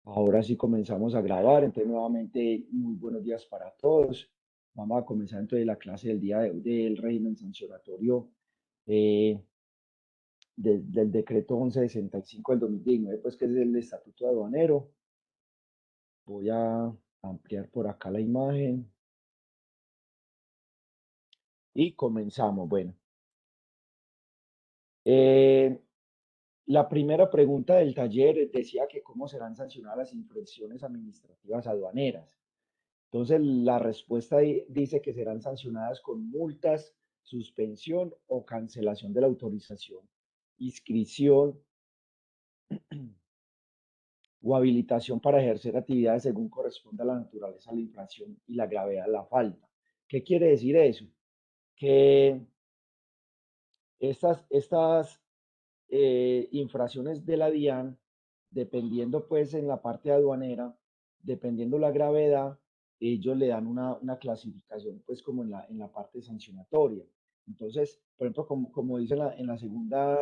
Ahora sí comenzamos a grabar, entonces nuevamente muy buenos días para todos. Vamos a comenzar entonces la clase del día de hoy del régimen sancionatorio eh, del decreto 1165 del 2019, pues que es el estatuto aduanero. Voy a ampliar por acá la imagen y comenzamos. Bueno, eh, la primera pregunta del taller decía que cómo serán sancionadas las infracciones administrativas aduaneras. Entonces, la respuesta dice que serán sancionadas con multas, suspensión o cancelación de la autorización, inscripción o habilitación para ejercer actividades según corresponda a la naturaleza de la infracción y la gravedad de la falta. ¿Qué quiere decir eso? Que estas infracciones de la DIAN, dependiendo pues en la parte aduanera, dependiendo la gravedad, ellos le dan una clasificación pues como en la parte sancionatoria. Entonces, por ejemplo, como dice en la segunda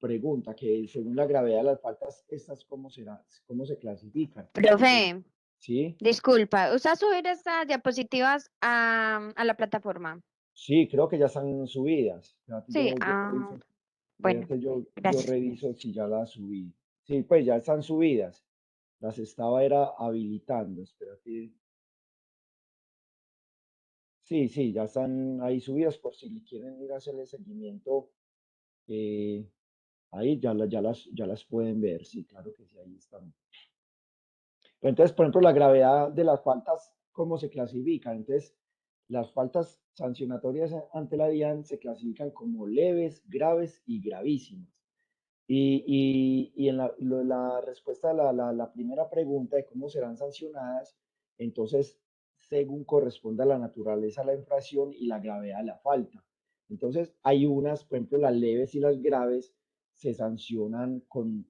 pregunta, que según la gravedad de las faltas, estas cómo será, cómo se clasifican. Entonces, Profe, sí, disculpa, ¿usted va a subir estas diapositivas a la plataforma? sí, creo que ya están subidas. Espérate, Sí, yo reviso. bueno, Yo gracias. reviso si ya las subí. Sí, pues ya están subidas. Las estaba era habilitando. Espérate. Sí, sí, ya están ahí subidas por si quieren ir a hacerle seguimiento. eh, Ahí ya las pueden ver. Sí, claro que sí, ahí están. Pero entonces, por ejemplo, la gravedad de las faltas, ¿cómo se clasifican? Entonces, las faltas sancionatorias ante la DIAN se clasifican como leves, graves y gravísimas. Y en la respuesta a la primera pregunta de cómo serán sancionadas, entonces, según corresponde a la naturaleza de la infracción y la gravedad de la falta. Entonces, hay unas, por ejemplo, las leves y las graves se sancionan con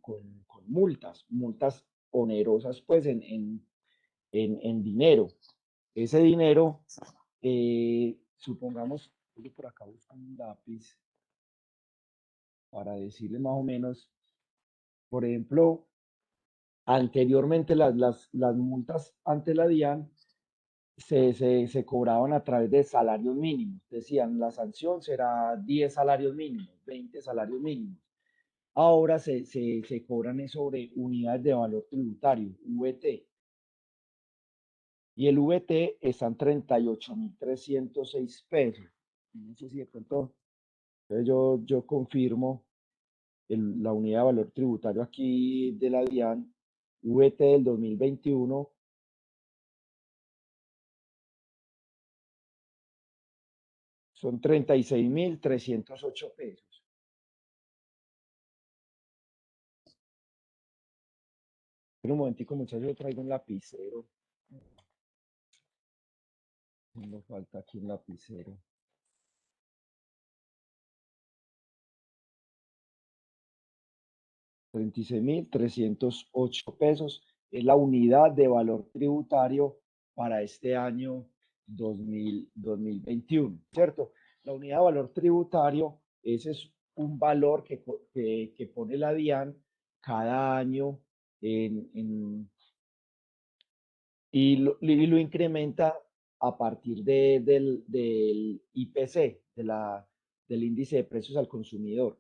multas, multas onerosas, pues en dinero. Ese dinero, supongamos, yo por acá busco un lápiz para decirle más o menos, por ejemplo, anteriormente las multas ante la DIAN se cobraban a través de salarios mínimos. Decían, la sanción será 10 salarios mínimos, 20 salarios mínimos. Ahora se cobran es sobre unidades de valor tributario, VT. Y el VT está en 38.306 pesos. No sé si de pronto, entonces yo confirmo la unidad de valor tributario aquí de la DIAN, VT del 2021 son 36.308 pesos. Pero un momentico, muchachos, yo traigo un lapicero. No falta aquí un lapicero. 36.308 pesos es la unidad de valor tributario para este año 2021, ¿cierto? La unidad de valor tributario, ese es un valor que pone la DIAN cada año y lo incrementa a partir del IPC, del índice de precios al consumidor.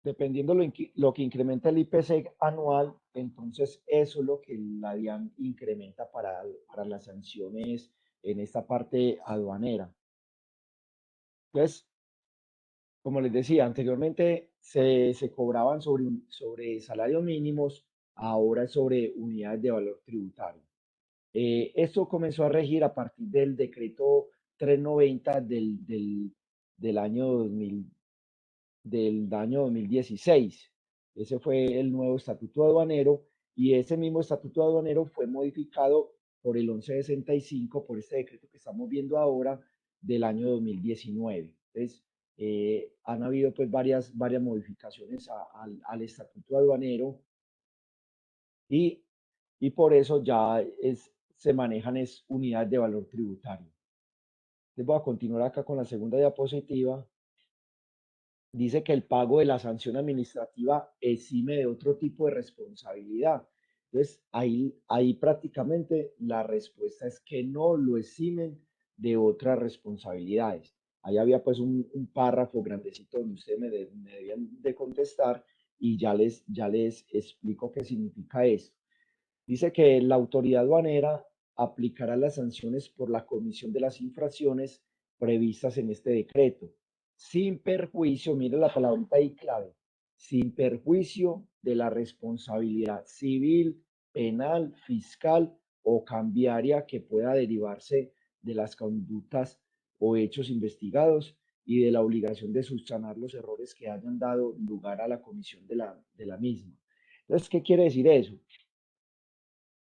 Dependiendo lo que incrementa el IPC anual, entonces eso es lo que la DIAN incrementa para las sanciones en esta parte aduanera. Entonces, como les decía, anteriormente se cobraban sobre salarios mínimos, ahora es sobre unidades de valor tributario. Esto comenzó a regir a partir del decreto 390 del año 2000, del año 2016. Ese fue el nuevo estatuto aduanero y ese mismo estatuto aduanero fue modificado por el 1165, por este decreto que estamos viendo ahora del año 2019. Entonces, han habido pues varias modificaciones al estatuto aduanero y, y por eso ya se manejan unidades de valor tributario. Les voy a continuar acá con la segunda diapositiva. Dice que el pago de la sanción administrativa exime de otro tipo de responsabilidad. Entonces, ahí prácticamente la respuesta es que no lo eximen de otras responsabilidades. Ahí había pues un párrafo grandecito donde ustedes me debían de contestar y ya les explico qué significa esto. Dice que la autoridad aduanera aplicará las sanciones por la comisión de las infracciones previstas en este decreto, sin perjuicio, mire la palabrita ahí clave, sin perjuicio de la responsabilidad civil, penal, fiscal o cambiaria que pueda derivarse de las conductas o hechos investigados y de la obligación de subsanar los errores que hayan dado lugar a la comisión de la misma. Entonces, ¿qué quiere decir eso?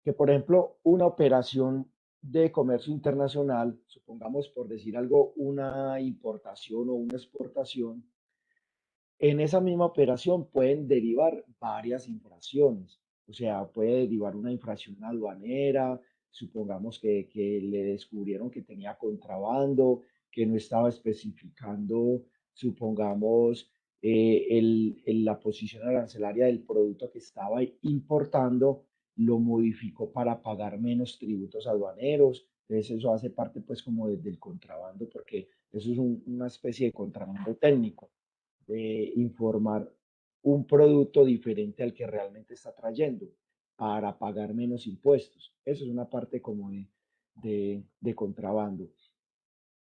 Que, por ejemplo, una operación de comercio internacional, supongamos por decir algo, una importación o una exportación, en esa misma operación pueden derivar varias infracciones. O sea, puede derivar una infracción aduanera, supongamos que le descubrieron que tenía contrabando, que no estaba especificando, supongamos, la posición arancelaria del producto que estaba importando, lo modificó para pagar menos tributos aduaneros. Entonces eso hace parte pues como del contrabando, porque eso es una especie de contrabando técnico de informar un producto diferente al que realmente está trayendo para pagar menos impuestos. Eso es una parte como de contrabando.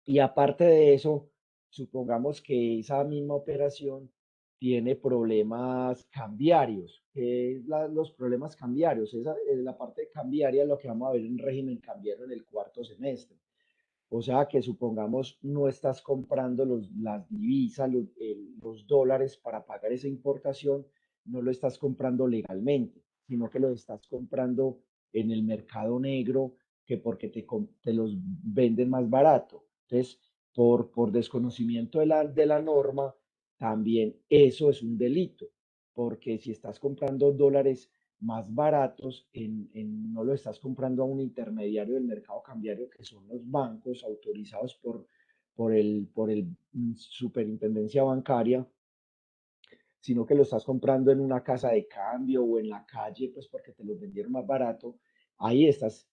Y aparte de eso, supongamos que esa misma operación tiene problemas cambiarios. ¿Qué es los problemas cambiarios? Esa, la parte cambiaria es lo que vamos a ver en régimen cambiario en el cuarto semestre. O sea que supongamos no estás comprando las divisas, los dólares para pagar esa importación, no lo estás comprando legalmente, sino que lo estás comprando en el mercado negro, que porque te los venden más barato. Entonces, por desconocimiento de la norma, también eso es un delito, porque si estás comprando dólares más baratos, no lo estás comprando a un intermediario del mercado cambiario que son los bancos autorizados por el superintendencia bancaria, sino que lo estás comprando en una casa de cambio o en la calle, pues porque te los vendieron más barato. Ahí estás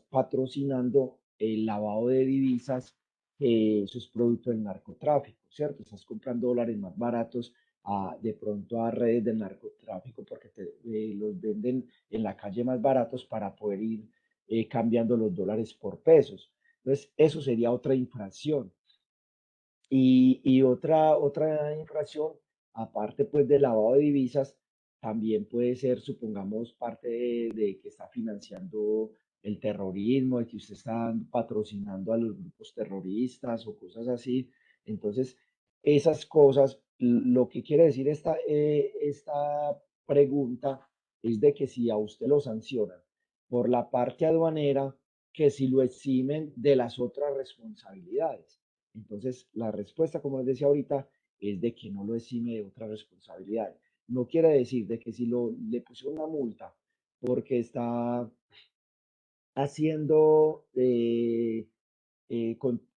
patrocinando el lavado de divisas, que eso es producto del narcotráfico, ¿cierto? Estás comprando dólares más baratos de pronto a redes del narcotráfico porque los venden en la calle más baratos para poder ir cambiando los dólares por pesos. Entonces, eso sería otra infracción. Y otra infracción, aparte pues del lavado de divisas, también puede ser, supongamos, parte de que está financiando el terrorismo, de que usted está patrocinando a los grupos terroristas o cosas así. Entonces, esas cosas, lo que quiere decir esta pregunta es de que si a usted lo sancionan por la parte aduanera, que si lo eximen de las otras responsabilidades. Entonces, la respuesta, como les decía ahorita, es de que no lo exime de otra responsabilidad. No quiere decir de que si le pusieron una multa porque está haciendo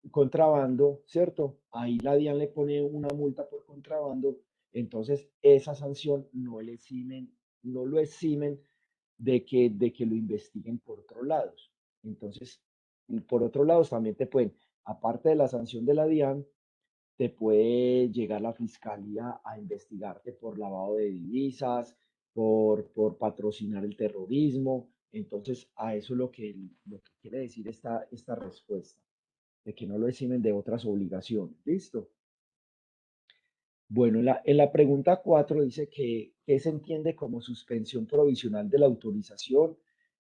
contrabando, ¿cierto? Ahí la DIAN le pone una multa por contrabando, entonces esa sanción no lo eximen de que lo investiguen por otros lados. Entonces, y por otros lados también te pueden, aparte de la sanción de la DIAN, te puede llegar la fiscalía a investigarte por lavado de divisas, por patrocinar el terrorismo. Entonces, a eso es lo que quiere decir esta respuesta, de que no lo eximen de otras obligaciones. ¿Listo? Bueno, en la pregunta 4 dice que ¿qué se entiende como suspensión provisional de la autorización,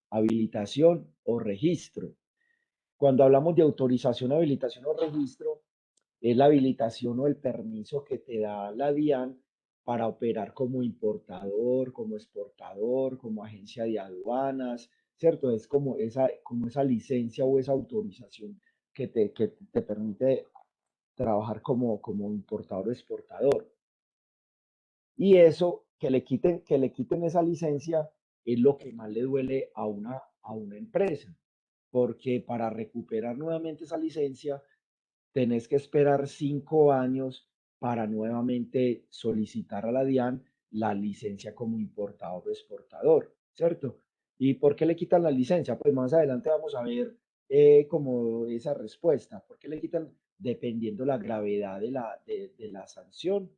habilitación o registro? Cuando hablamos de autorización, habilitación o registro, es la habilitación o el permiso que te da la DIAN para operar como importador, como exportador, como agencia de aduanas, ¿cierto? Es como esa licencia o esa autorización que te permite trabajar como importador o exportador. Y eso, que le quiten esa licencia, es lo que más le duele a una empresa, porque para recuperar nuevamente esa licencia, tenés que esperar 5 años para nuevamente solicitar a la DIAN la licencia como importador o exportador, ¿cierto? ¿Y por qué le quitan la licencia? Pues más adelante vamos a ver como esa respuesta. ¿Por qué le quitan? Dependiendo la gravedad de la sanción.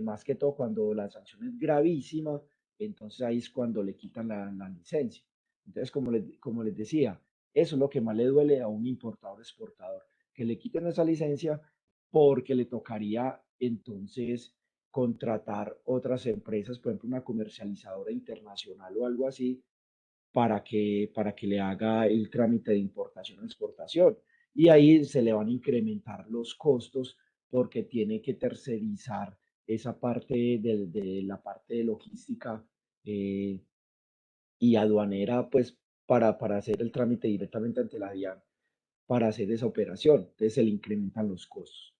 Más que todo cuando la sanción es gravísima, entonces ahí es cuando le quitan la licencia. Entonces, como les decía, eso es lo que más le duele a un importador exportador, que le quiten esa licencia porque le tocaría entonces contratar otras empresas, por ejemplo, una comercializadora internacional o algo así, para que le haga el trámite de importación o exportación. Y ahí se le van a incrementar los costos porque tiene que tercerizar esa parte de la parte de logística eh, y aduanera, pues para hacer el trámite directamente ante la DIAN, para hacer esa operación. Entonces se le incrementan los costos.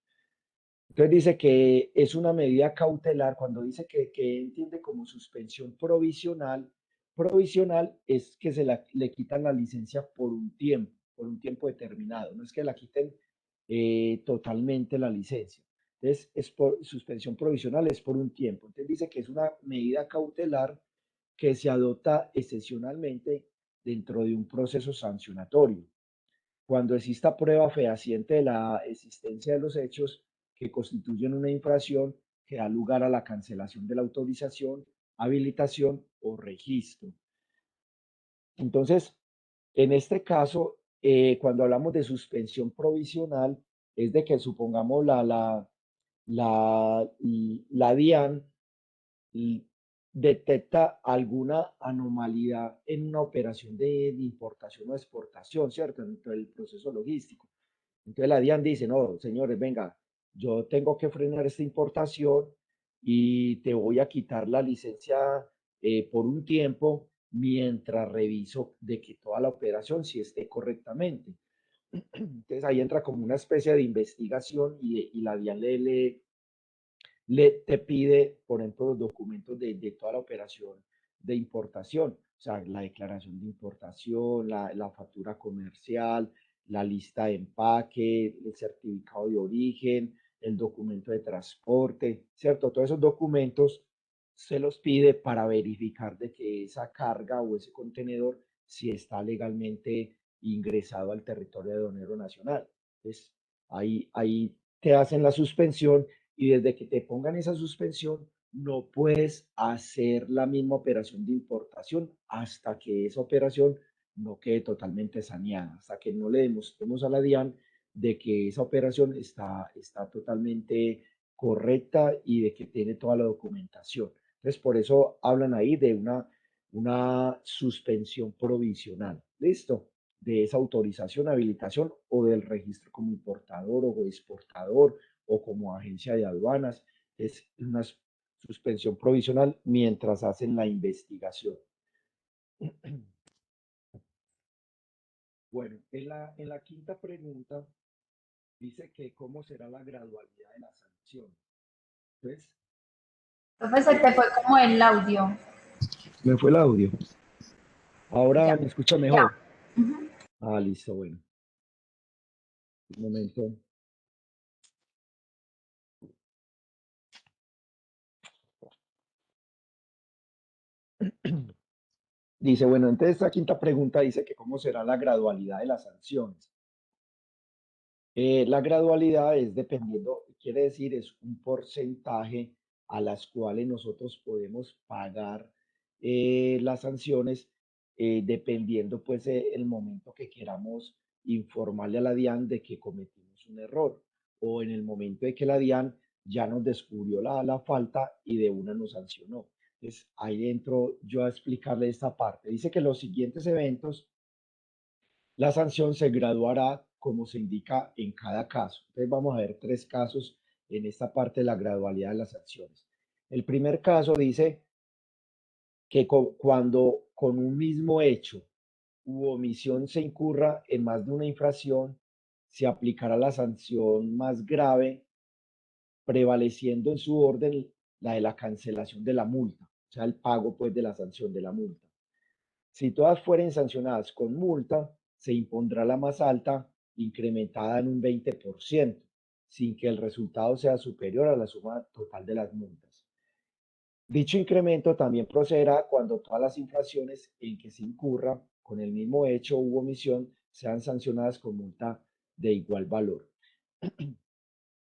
Entonces dice que es una medida cautelar, cuando dice que entiende como suspensión provisional, provisional es que le quitan la licencia por un tiempo determinado, no es que la quiten totalmente la licencia. Entonces, suspensión provisional es por un tiempo. Entonces dice que es una medida cautelar que se adopta excepcionalmente dentro de un proceso sancionatorio cuando exista prueba fehaciente de la existencia de los hechos que constituyen una infracción que da lugar a la cancelación de la autorización, habilitación o registro. Entonces, en este caso, cuando hablamos de suspensión provisional, es de que supongamos la DIAN y detecta alguna anomalía en una operación de importación o exportación, ¿cierto? Dentro del proceso logístico. Entonces la DIAN dice, no, señores, venga, yo tengo que frenar esta importación y te voy a quitar la licencia por un tiempo mientras reviso de que toda la operación sí esté correctamente. Entonces ahí entra como una especie de investigación y la DIAN te pide, por ejemplo, los documentos de toda la operación de importación, o sea, la declaración de importación, la factura comercial, la lista de empaque, el certificado de origen, el documento de transporte, ¿cierto? Todos esos documentos se los pide para verificar de que esa carga o ese contenedor si está legalmente ingresado al territorio aduanero nacional. Entonces, ahí te hacen la suspensión y desde que te pongan esa suspensión, no puedes hacer la misma operación de importación hasta que esa operación no quede totalmente saneada, hasta que no le demostremos a la DIAN de que esa operación está totalmente correcta y de que tiene toda la documentación. Entonces, por eso hablan ahí de una suspensión provisional. ¿Listo? De esa autorización, habilitación o del registro como importador o exportador o como agencia de aduanas. Es una suspensión provisional mientras hacen la investigación. Bueno, en la quinta pregunta dice que cómo será la gradualidad de la sanción. Entonces, Entonces se te fue como el audio. me fue el audio. Ahora Ya, me escucha ya. mejor. Ujú. Ah, listo, bueno. Un momento. Dice, bueno, entonces esta quinta pregunta dice que cómo será la gradualidad de las sanciones. La gradualidad es dependiendo, quiere decir, es un porcentaje a las cuales nosotros podemos pagar las sanciones dependiendo pues el momento que queramos informarle a la DIAN de que cometimos un error o en el momento de que la DIAN ya nos descubrió la falta y de una nos sancionó. Entonces ahí entro yo a explicarle esta parte. Dice que los siguientes eventos la sanción se graduará como se indica en cada caso. Entonces vamos a ver tres casos en esta parte de la gradualidad de las sanciones. El primer caso dice que cuando con un mismo hecho u omisión se incurra en más de una infracción, se aplicará la sanción más grave, prevaleciendo en su orden la de la cancelación de la multa, o sea, el pago pues de la sanción de la multa. Si todas fueren sancionadas con multa, se impondrá la más alta, incrementada en un 20%, sin que el resultado sea superior a la suma total de las multas. Dicho incremento también procederá cuando todas las infracciones en que se incurra con el mismo hecho u omisión sean sancionadas con multa de igual valor.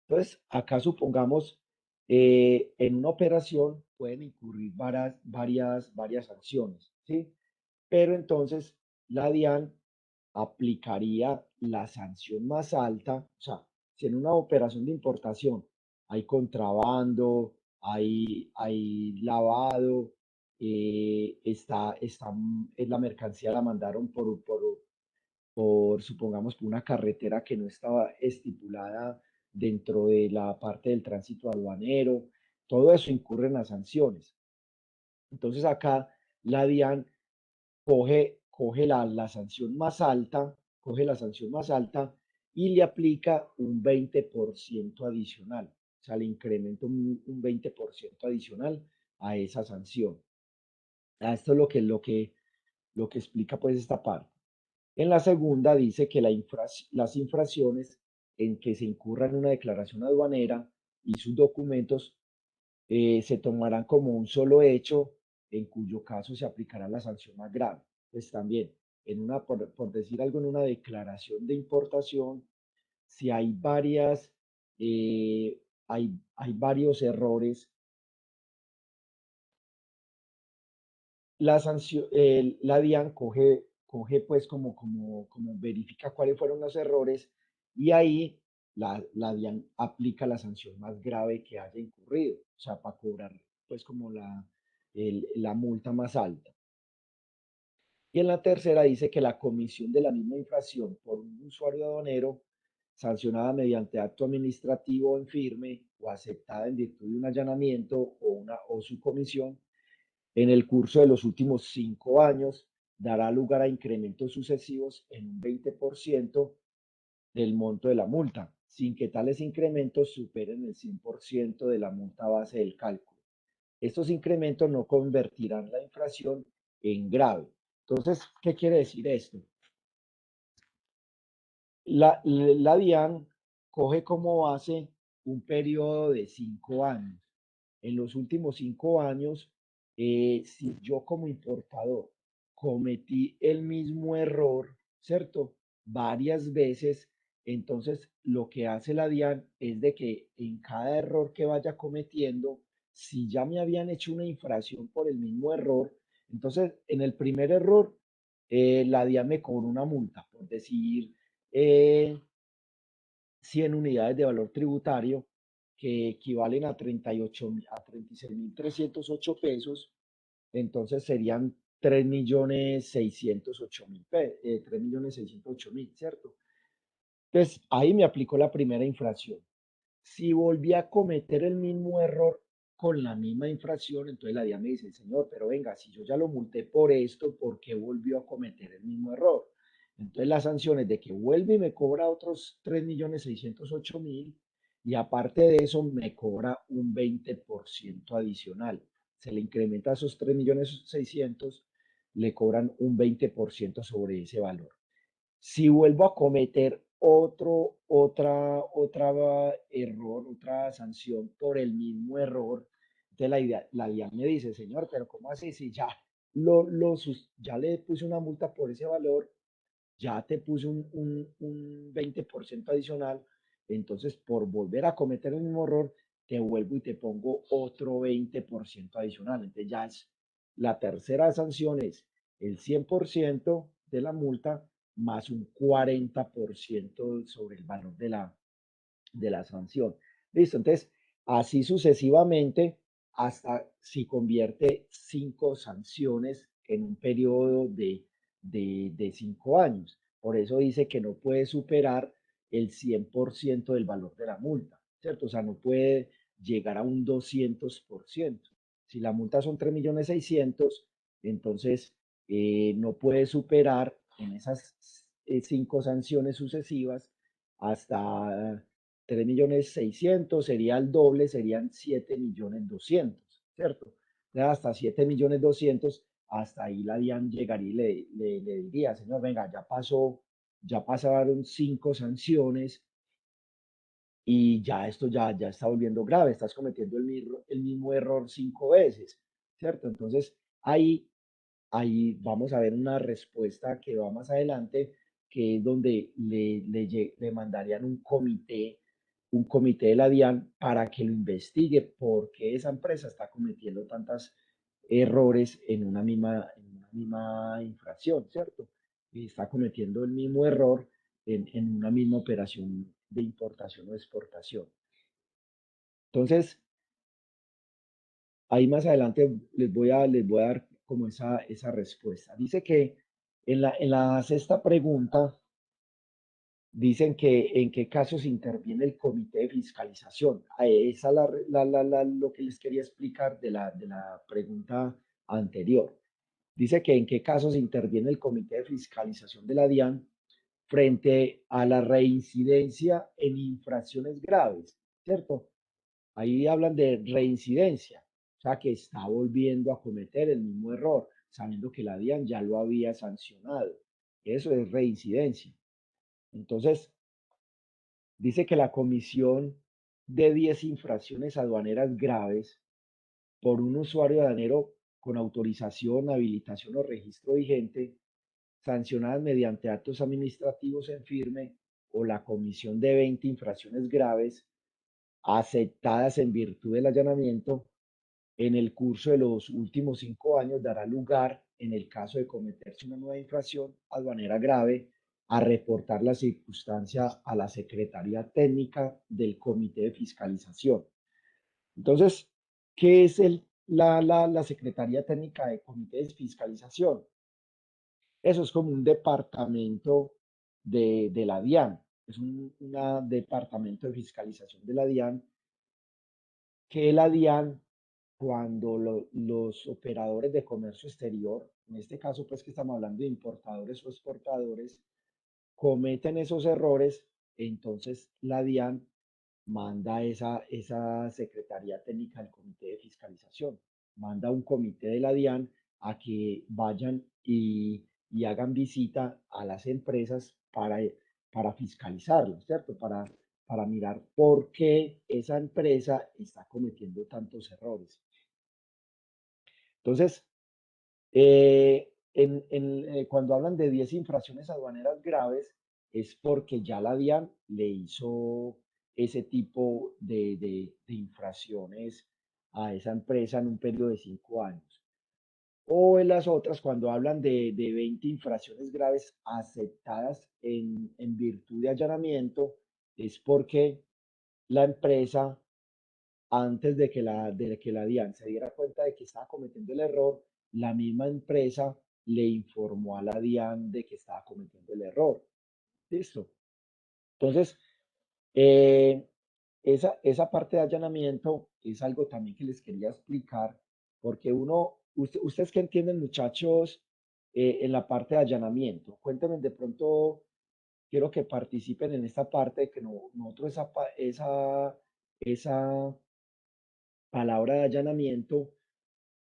Entonces, acá supongamos, en una operación pueden incurrir varias sanciones, ¿sí? Pero entonces la DIAN aplicaría la sanción más alta, o sea, si en una operación de importación hay contrabando, hay lavado, la mercancía la mandaron supongamos, por una carretera que no estaba estipulada dentro de la parte del tránsito aduanero, todo eso incurre en las sanciones. Entonces acá la DIAN coge la sanción más alta, coge la sanción más alta y le aplica un 20% adicional. O sea, le incrementa un 20% adicional a esa sanción. Esto es lo que explica pues esta parte. En la segunda dice que las infracciones en que se incurra en una declaración aduanera y sus documentos se tomarán como un solo hecho, en cuyo caso se aplicará la sanción más grave. Pues también, por decir algo, en una declaración de importación, si hay varios errores, la DIAN coge pues como verifica cuáles fueron los errores y ahí la DIAN aplica la sanción más grave que haya incurrido, o sea, para cobrar pues como la multa más alta. Y en la tercera dice que la comisión de la misma infracción por un usuario aduanero sancionada mediante acto administrativo en firme o aceptada en virtud de un allanamiento o su comisión en el curso de los últimos 5 años dará lugar a incrementos sucesivos en un 20% del monto de la multa, sin que tales incrementos superen el 100% de la multa base del cálculo. Estos incrementos no convertirán la infracción en grave. Entonces, ¿qué quiere decir esto? La DIAN coge como base un periodo de 5 años. En los últimos 5 años, si yo como importador cometí el mismo error, ¿cierto? Varias veces, entonces lo que hace la DIAN es de que en cada error que vaya cometiendo, si ya me habían hecho una infracción por el mismo error, entonces en el primer error, la DIAN me cobró una multa, por decir, 100 unidades de valor tributario que equivalen a 36.308 pesos, entonces serían 3.608.000, ¿cierto? Entonces ahí me aplicó la primera infracción. Si volví a cometer el mismo error con la misma infracción, entonces la DIAN me dice, señor, pero venga, si yo ya lo multé por esto, ¿por qué volvió a cometer el mismo error? Entonces la sanción es de que vuelve y me cobra otros 3.608.000 y aparte de eso me cobra un 20% adicional. Se le incrementa a esos 3.600.000, le cobran un 20% sobre ese valor. Si vuelvo a cometer otra error, otra sanción por el mismo error, entonces la DIAN me dice, señor, pero ¿cómo así? Si ya le puse una multa por ese valor, ya te puse un 20% adicional, entonces por volver a cometer el mismo error, te vuelvo y te pongo otro 20% adicional. Entonces ya es la tercera sanción es el 100% de la multa más un 40% sobre el valor de la sanción. Listo, entonces así sucesivamente hasta si convierte 5 sanciones en un periodo de 5 años. Por eso dice que no puede superar el 100% del valor de la multa, ¿cierto? O sea, no puede llegar a un 200%. Si la multa son 3.600.000, entonces no puede superar en esas 5 sanciones sucesivas hasta 3.600.000, sería el doble, serían 7.200.000, ¿cierto? Hasta 7.200.000, hasta ahí la DIAN llegaría y le diría, señor, venga, ya pasaron 5 sanciones y ya esto ya está volviendo grave, estás cometiendo el mismo error 5 veces. ¿cierto? Entonces, ahí vamos a ver una respuesta que va más adelante, que es donde le mandarían un comité de la DIAN para que lo investigue por qué esa empresa está cometiendo tantos errores en una misma infracción, ¿cierto? Y está cometiendo el mismo error en una misma operación de importación o exportación. Entonces, ahí más adelante les voy a dar como esa respuesta. Dice que en la sexta pregunta, dicen que en qué casos interviene el comité de fiscalización. Esa es lo que les quería explicar de la pregunta anterior. Dice que en qué casos interviene el comité de fiscalización de la DIAN frente a la reincidencia en infracciones graves, ¿cierto? Ahí hablan de reincidencia, o sea, que está volviendo a cometer el mismo error, sabiendo que la DIAN ya lo había sancionado. Eso es reincidencia. Entonces, dice que la comisión de 10 infracciones aduaneras graves por un usuario aduanero con autorización, habilitación o registro vigente, sancionadas mediante actos administrativos en firme, o la comisión de 20 infracciones graves aceptadas en virtud del allanamiento, en el curso de los últimos 5 años dará lugar, en el caso de cometerse una nueva infracción aduanera grave, a reportar la circunstancia a la Secretaría Técnica del Comité de Fiscalización. Entonces, ¿qué es la Secretaría Técnica del Comité de Fiscalización? Eso es como un departamento de la DIAN, es un departamento de fiscalización de la DIAN, que la DIAN, cuando los operadores de comercio exterior, en este caso pues que estamos hablando de importadores o exportadores, cometen esos errores, entonces la DIAN manda esa Secretaría Técnica del Comité de Fiscalización, manda un comité de la DIAN a que vayan y hagan visita a las empresas para fiscalizarlas, ¿cierto? Para mirar por qué esa empresa está cometiendo tantos errores. Entonces, cuando hablan de 10 infracciones aduaneras graves, es porque ya la DIAN le hizo ese tipo de infracciones a esa empresa en un periodo de 5 años. O en las otras, cuando hablan de 20 infracciones graves aceptadas en virtud de allanamiento, es porque la empresa, antes de que la DIAN se diera cuenta de que estaba cometiendo el error, la misma empresa le informó a la DIAN de que estaba cometiendo el error. ¿Listo? Entonces, eh, esa parte de allanamiento es algo también que les quería explicar, porque ustedes que entienden, muchachos, en la parte de allanamiento, cuéntenme de pronto, quiero que participen en esta parte, que nosotros esa palabra de allanamiento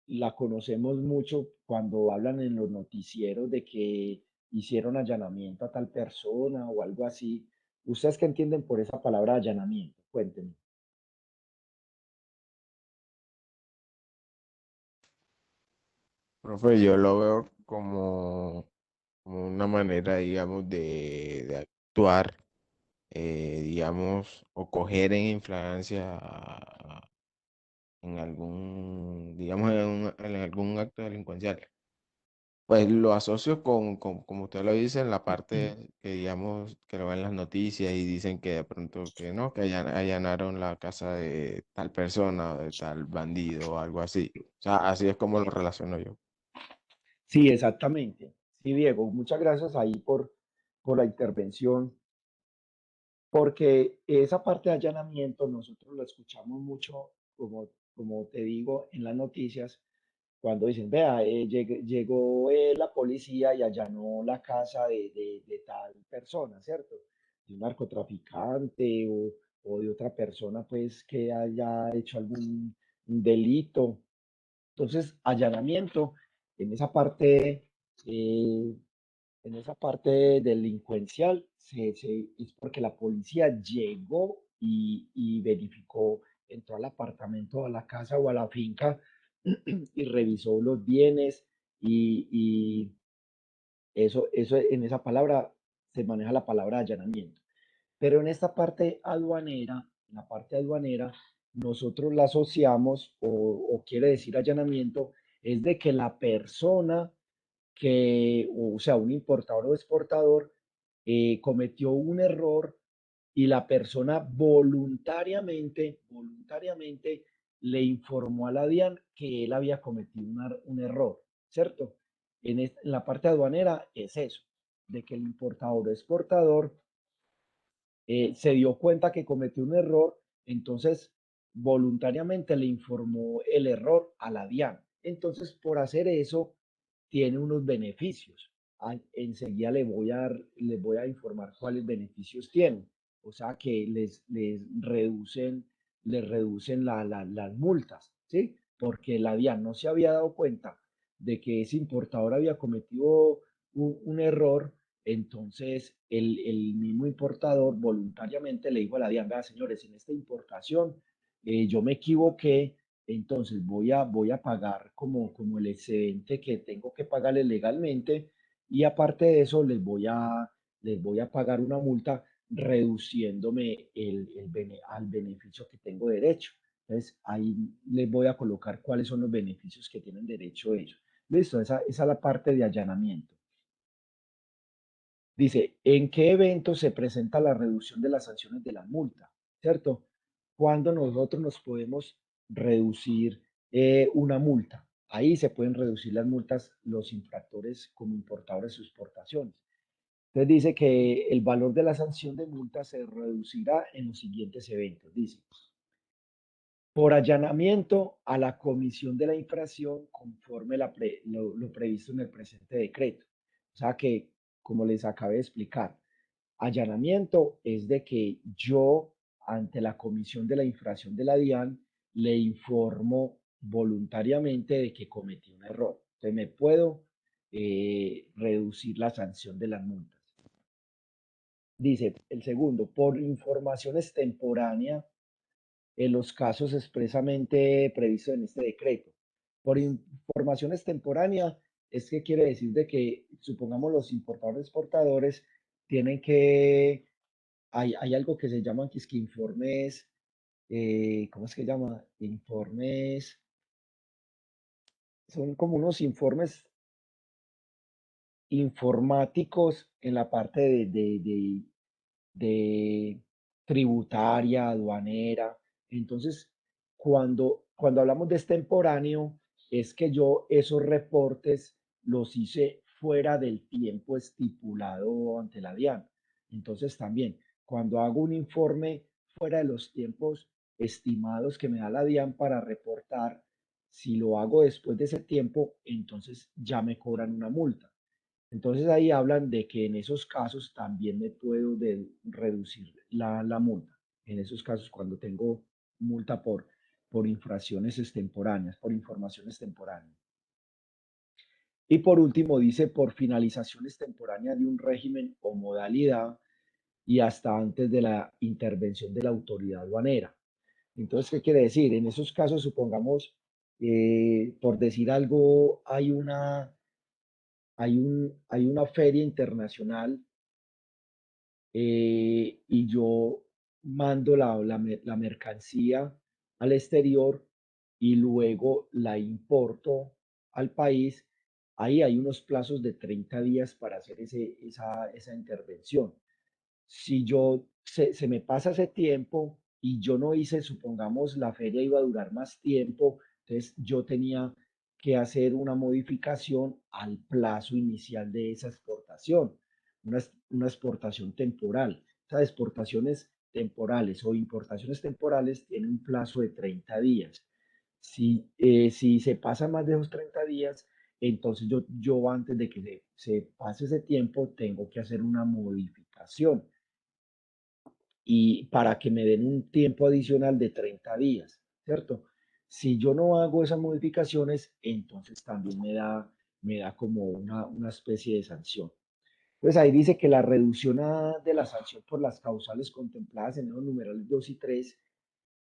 la conocemos mucho cuando hablan en los noticieros de que hicieron allanamiento a tal persona o algo así. ¿Ustedes qué entienden por esa palabra allanamiento? Cuéntenme. Profe, yo lo veo como una manera, digamos, de actuar, digamos, o coger en influencia en algún, digamos, en algún acto delincuencial. Pues lo asocio como usted lo dice, en la parte que, digamos, que lo ven en las noticias y dicen que de pronto que no, que allanaron la casa de tal persona o de tal bandido o algo así. O sea, así es como lo relaciono yo. Sí, exactamente. Sí, Diego, muchas gracias ahí por la intervención, porque esa parte de allanamiento nosotros lo escuchamos mucho, como te digo, en las noticias, cuando dicen, vea, llegó la policía y allanó la casa de tal persona, ¿cierto? De un narcotraficante o de otra persona, pues, que haya hecho algún delito. Entonces, allanamiento en esa parte, eh, en esa parte delincuencial, es porque la policía llegó y verificó, entró al apartamento, a la casa o a la finca y revisó los bienes y eso en esa palabra se maneja la palabra allanamiento. Pero en esta parte aduanera, en la parte aduanera, nosotros la asociamos o quiere decir allanamiento, es de que la persona que, o sea, un importador o exportador cometió un error y la persona voluntariamente le informó a la DIAN que él había cometido un error, ¿cierto? En la parte aduanera es eso, de que el importador o exportador se dio cuenta que cometió un error, entonces voluntariamente le informó el error a la DIAN. Entonces, por hacer eso, tiene unos beneficios. Enseguida les voy a informar cuáles beneficios tienen. O sea que les reducen las multas, ¿sí? Porque la DIAN no se había dado cuenta de que ese importador había cometido un error, entonces el mismo importador voluntariamente le dijo a la DIAN, vea señores, en esta importación yo me equivoqué, entonces voy a pagar como el excedente que tengo que pagarle legalmente y aparte de eso les voy a pagar una multa reduciéndome al beneficio que tengo derecho. Entonces ahí les voy a colocar cuáles son los beneficios que tienen derecho ellos. Listo, esa es la parte de allanamiento. Dice, ¿en qué evento se presenta la reducción de las sanciones de la multa? ¿Cierto? ¿Cuándo nosotros nos podemos reducir una multa? Ahí se pueden reducir las multas los infractores como importadores o exportaciones. Entonces dice que el valor de la sanción de multa se reducirá en los siguientes eventos. Dice, por allanamiento a la comisión de la infracción conforme lo previsto en el presente decreto. O sea que, como les acabé de explicar, allanamiento es de que yo, ante la comisión de la infracción de la DIAN, le informo voluntariamente de que cometí un error. Entonces me puedo reducir la sanción de las multas. Dice el segundo, por información extemporánea en los casos expresamente previstos en este decreto. Por información extemporánea es que quiere decir de que, supongamos, los importadores exportadores tienen que, hay algo que se llaman que es que informes, ¿cómo es que se llama? Informes, son como unos informes informáticos en la parte de tributaria, aduanera. Entonces, cuando hablamos de extemporáneo, es que yo esos reportes los hice fuera del tiempo estipulado ante la DIAN. Entonces, también, cuando hago un informe fuera de los tiempos estimados que me da la DIAN para reportar, si lo hago después de ese tiempo, entonces ya me cobran una multa. Entonces ahí hablan de que en esos casos también me puedo reducir la multa. En esos casos cuando tengo multa por infracciones extemporáneas, por información extemporánea. Y por último dice por finalización extemporánea de un régimen o modalidad y hasta antes de la intervención de la autoridad aduanera. Entonces, ¿qué quiere decir? En esos casos, supongamos, por decir algo, hay una feria internacional y yo mando la mercancía al exterior y luego la importo al país, ahí hay unos plazos de 30 días para hacer esa intervención. Si se me pasa ese tiempo y yo no hice, supongamos, la feria iba a durar más tiempo, entonces yo tenía que hacer una modificación al plazo inicial de esa exportación, una exportación temporal. Esas exportaciones temporales o importaciones temporales tienen un plazo de 30 días. Si se pasa más de esos 30 días, entonces yo antes de que se pase ese tiempo, tengo que hacer una modificación y para que me den un tiempo adicional de 30 días, ¿cierto? Si yo no hago esas modificaciones, entonces también me da como una especie de sanción. Entonces ahí dice que la reducción de la sanción por las causales contempladas en los numerales 2 y 3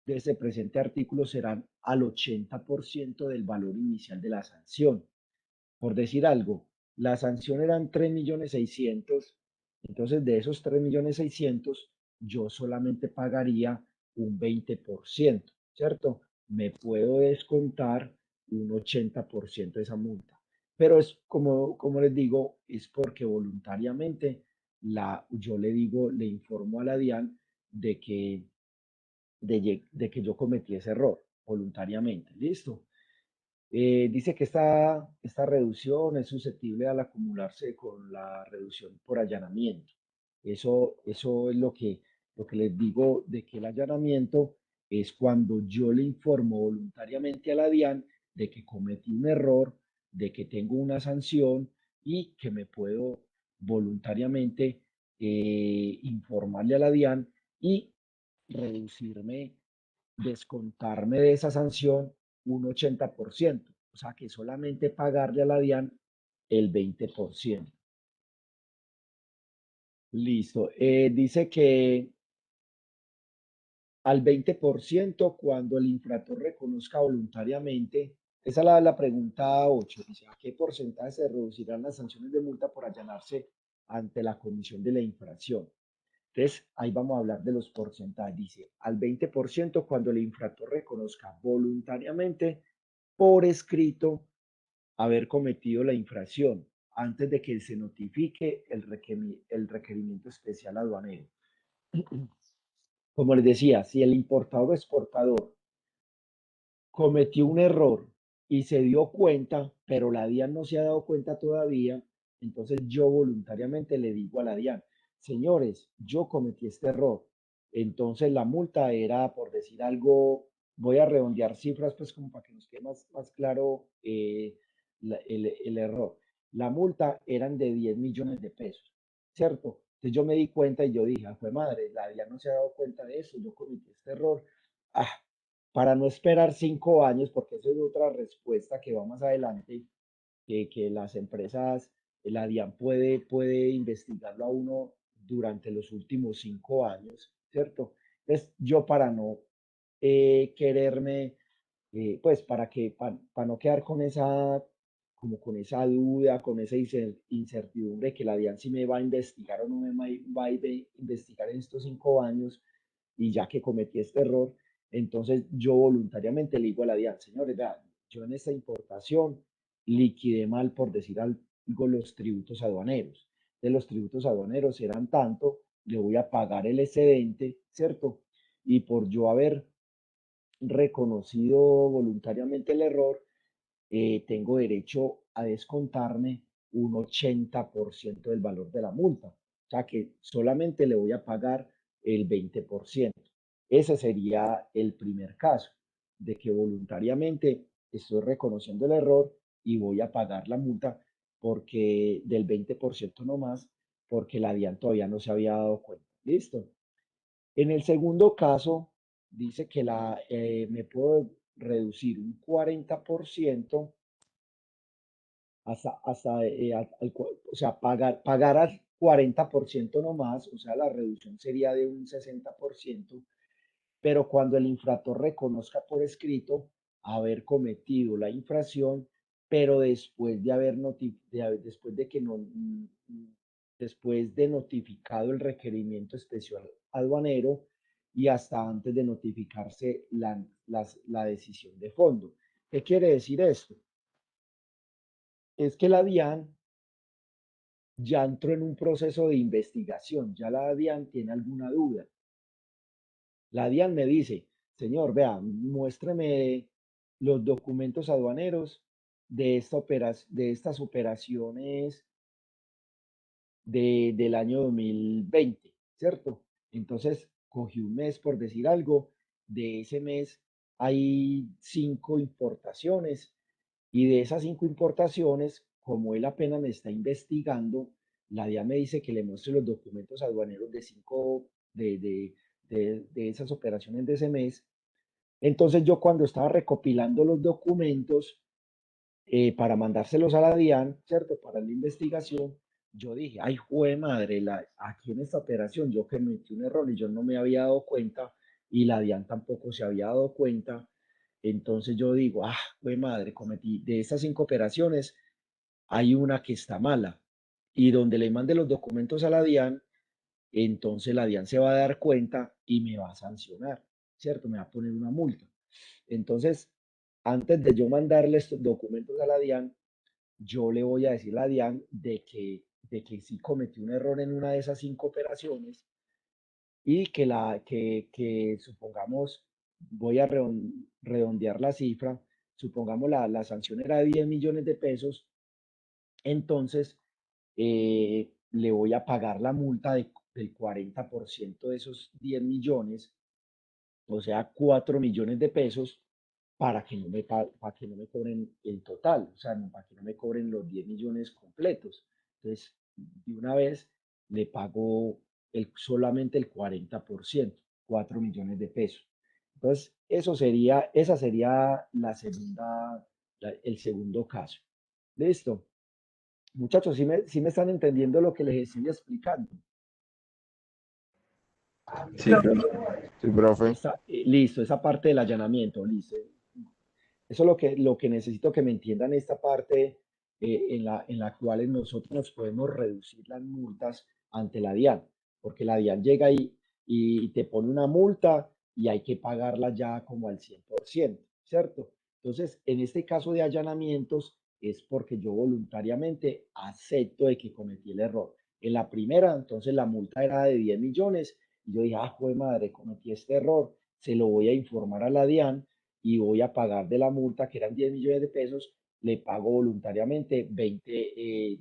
de ese presente artículo serán al 80% del valor inicial de la sanción. Por decir algo, la sanción eran 3.600.000, entonces de esos 3.600.000, yo solamente pagaría un 20%, ¿cierto? Me puedo descontar un 80% de esa multa. Pero es como les digo, es porque voluntariamente yo le informo a la DIAN de que yo cometí ese error voluntariamente. ¿Listo? Dice que esta reducción es susceptible al acumularse con la reducción por allanamiento. Eso es lo que les digo de que el allanamiento es cuando yo le informo voluntariamente a la DIAN de que cometí un error, de que tengo una sanción y que me puedo voluntariamente informarle a la DIAN y reducirme, descontarme de esa sanción un 80%, o sea que solamente pagarle a la DIAN el 20%. Listo. Dice que al 20% cuando el infractor reconozca voluntariamente, esa es la pregunta 8, dice, ¿a qué porcentaje se reducirán las sanciones de multa por allanarse ante la comisión de la infracción? Entonces, ahí vamos a hablar de los porcentajes. Dice, al 20% cuando el infractor reconozca voluntariamente por escrito haber cometido la infracción antes de que se notifique el requerimiento especial aduanero. Como les decía, si el importador o exportador cometió un error y se dio cuenta, pero la DIAN no se ha dado cuenta todavía, entonces yo voluntariamente le digo a la DIAN, señores, yo cometí este error. Entonces la multa era, por decir algo, voy a redondear cifras, pues como para que nos quede más claro el error. La multa eran de 10 millones de pesos, ¿cierto? Entonces yo me di cuenta y yo dije, fue madre, la DIAN no se ha dado cuenta de eso, yo cometí este error. Ah, para no esperar 5 años, porque esa es otra respuesta que va más adelante, que las empresas, la DIAN puede investigarlo a uno durante los últimos 5 años, ¿cierto? Entonces, yo para no quererme, pues para no quedar como con esa duda, con esa incertidumbre que la DIAN si me va a investigar o no me va a investigar en estos 5 años, y ya que cometí este error, entonces yo voluntariamente le digo a la DIAN, señores, vean, yo en esta importación liquidé mal, por decir algo, los tributos aduaneros. De los tributos aduaneros eran tanto, le voy a pagar el excedente, ¿cierto? Y por yo haber reconocido voluntariamente el error, tengo derecho a descontarme un 80% del valor de la multa. O sea que solamente le voy a pagar el 20%. Ese sería el primer caso, de que voluntariamente estoy reconociendo el error y voy a pagar la multa porque del 20% no más, porque la DIAN todavía no se había dado cuenta. ¿Listo? En el segundo caso, dice que me puedo reducir un 40% o sea, pagar al 40% nomás, o sea, la reducción sería de un 60%, pero cuando el infractor reconozca por escrito haber cometido la infracción, pero después de notificado el requerimiento especial aduanero y hasta antes de notificarse la decisión de fondo. ¿Qué quiere decir esto? Es que la DIAN ya entró en un proceso de investigación, ya la DIAN tiene alguna duda. La DIAN me dice, señor, vea, muéstreme los documentos aduaneros de estas operaciones del año 2020, ¿cierto? Entonces, cogí un mes, por decir algo, de ese mes hay 5 importaciones, y de esas 5 importaciones, como él apenas me está investigando, la DIAN me dice que le muestre los documentos aduaneros de esas operaciones de ese mes. Entonces yo, cuando estaba recopilando los documentos para mandárselos a la DIAN, ¿cierto? Para la investigación, yo dije, ay, jue madre, aquí en esta operación yo cometí un error y yo no me había dado cuenta y la DIAN tampoco se había dado cuenta. Entonces yo digo, güey madre, cometí de estas 5 operaciones, hay una que está mala. Y donde le mande los documentos a la DIAN, entonces la DIAN se va a dar cuenta y me va a sancionar, ¿cierto? Me va a poner una multa. Entonces, antes de yo mandarle estos documentos a la DIAN, yo le voy a decir a la DIAN de que sí cometí un error en una de esas 5 operaciones y que supongamos, voy a redondear la cifra, supongamos la sanción era de 10 millones de pesos, entonces le voy a pagar la multa del 40% de esos 10 millones, o sea, 4 millones de pesos, para que para que no me cobren el total, o sea, para que no me cobren los 10 millones completos. Entonces, de una vez le pago solamente el 40%, 4 millones de pesos. Entonces, esa sería el segundo caso. ¿Listo? Muchachos, ¿sí me están entendiendo lo que les estoy explicando? Sí, sí, profe. Listo, esa parte del allanamiento, listo. Eso es lo que necesito que me entiendan esta parte en la cual nosotros nos podemos reducir las multas ante la DIAN, porque la DIAN llega y te pone una multa y hay que pagarla ya como al 100%, ¿cierto? Entonces, en este caso de allanamientos es porque yo voluntariamente acepto de que cometí el error. En la primera, entonces la multa era de 10 millones y yo dije, joder madre, cometí este error, se lo voy a informar a la DIAN y voy a pagar de la multa, que eran 10 millones de pesos, le pago voluntariamente 20,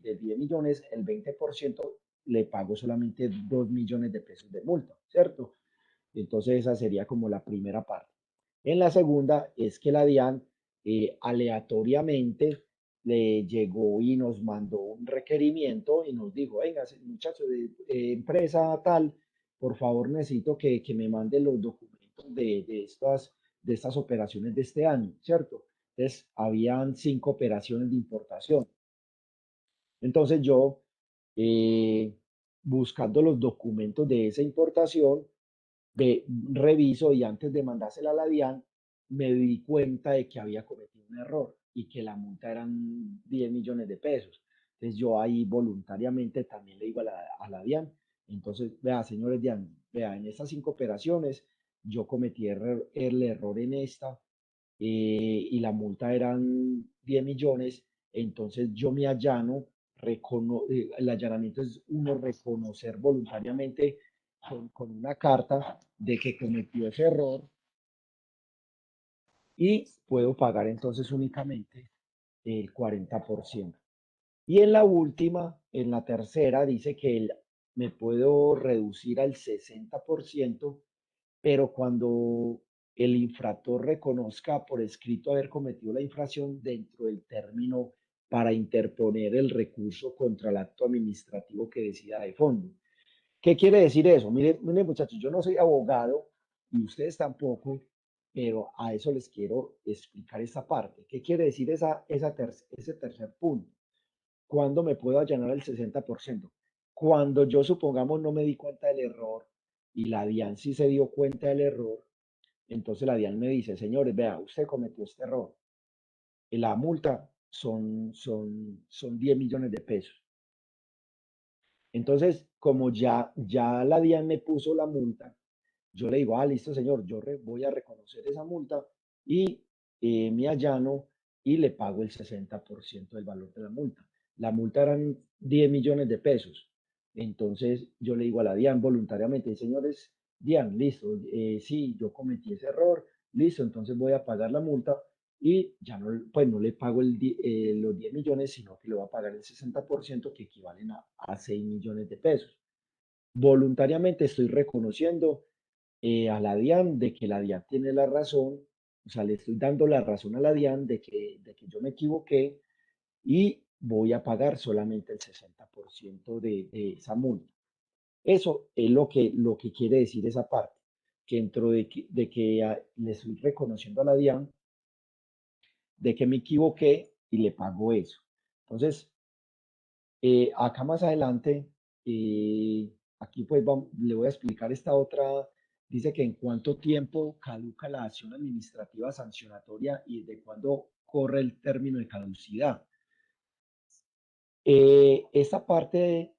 de 10 millones, el 20% le pago solamente 2 millones de pesos de multa, ¿cierto? Entonces esa sería como la primera parte. En la segunda es que la DIAN aleatoriamente le llegó y nos mandó un requerimiento y nos dijo, venga, muchachos de empresa tal, por favor necesito que me manden los documentos de estas operaciones de este año, ¿cierto? Entonces, habían 5 operaciones de importación. Entonces yo, buscando los documentos de esa importación, reviso y antes de mandársela a la DIAN, me di cuenta de que había cometido un error y que la multa eran 10 millones de pesos. Entonces yo ahí voluntariamente también le digo a la DIAN, entonces, vea, señores DIAN, vea, en estas 5 operaciones yo cometí el error en esta y la multa eran 10 millones, entonces yo me allano, el allanamiento es uno reconocer voluntariamente con una carta de que cometió ese error y puedo pagar entonces únicamente el 40%. Y en la última, en la tercera, dice que me puedo reducir al 60%, pero cuando el infractor reconozca por escrito haber cometido la infracción dentro del término para interponer el recurso contra el acto administrativo que decida de fondo. ¿Qué quiere decir eso? Miren, muchachos, yo no soy abogado y ustedes tampoco, pero a eso les quiero explicar esta parte. ¿Qué quiere decir ese tercer punto? ¿Cuándo me puedo allanar el 60%? Cuando yo, supongamos, no me di cuenta del error y la DIAN sí se dio cuenta del error, entonces la DIAN me dice, señores, vea, usted cometió este error. Y la multa son 10 millones de pesos. Entonces, como ya la DIAN me puso la multa, yo le digo, listo, señor, yo voy a reconocer esa multa y me allano y le pago el 60% del valor de la multa. La multa eran 10 millones de pesos. Entonces, yo le digo a la DIAN voluntariamente, señores, DIAN, listo, sí, yo cometí ese error, listo, entonces voy a pagar la multa y ya no, pues no le pago los 10 millones, sino que le voy a pagar el 60% que equivalen a 6 millones de pesos. Voluntariamente estoy reconociendo a la DIAN de que la DIAN tiene la razón, o sea, le estoy dando la razón a la DIAN de que yo me equivoqué y voy a pagar solamente el 60% de esa multa. Eso es lo que quiere decir esa parte, que dentro de que le estoy reconociendo a la DIAN de que me equivoqué y le pago eso. Entonces, acá más adelante, aquí pues le voy a explicar esta otra dice que en cuánto tiempo caduca la acción administrativa sancionatoria y de cuándo corre el término de caducidad. Esta parte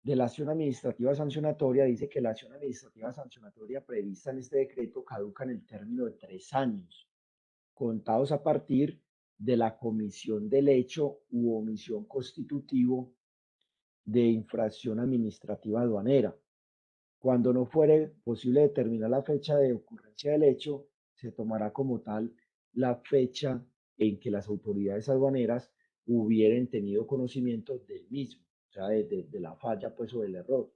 de la acción administrativa sancionatoria dice que la acción administrativa sancionatoria prevista en este decreto caduca en el término de 3 años, contados a partir de la comisión del hecho u omisión constitutivo de infracción administrativa aduanera. Cuando no fuere posible determinar la fecha de ocurrencia del hecho, se tomará como tal la fecha en que las autoridades aduaneras hubieran tenido conocimiento del mismo, o sea, de la falla pues o del error.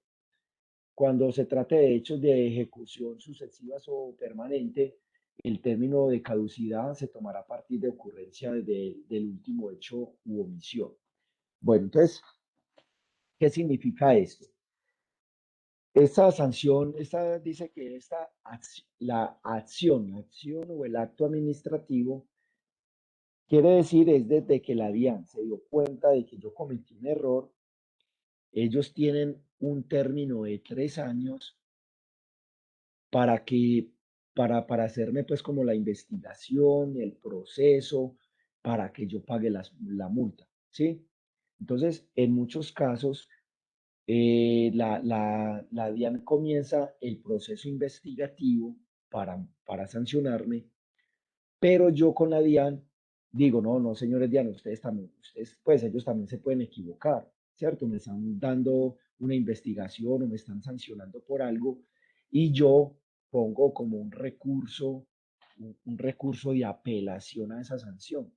Cuando se trate de hechos de ejecución sucesivas o permanente, el término de caducidad se tomará a partir de ocurrencia del último hecho u omisión. Bueno, entonces, ¿qué significa esto? Esta sanción, esta dice que la acción o el acto administrativo quiere decir es desde que la DIAN se dio cuenta de que yo cometí un error, ellos tienen un término de 3 años para para hacerme pues como la investigación, el proceso, para que yo pague la multa, ¿sí? Entonces, en muchos casos, la DIAN comienza el proceso investigativo para sancionarme, pero yo con la DIAN digo, no, no, señores DIAN, pues ellos también se pueden equivocar, ¿cierto? Me están dando una investigación o me están sancionando por algo y yo pongo como un recurso de apelación a esa sanción.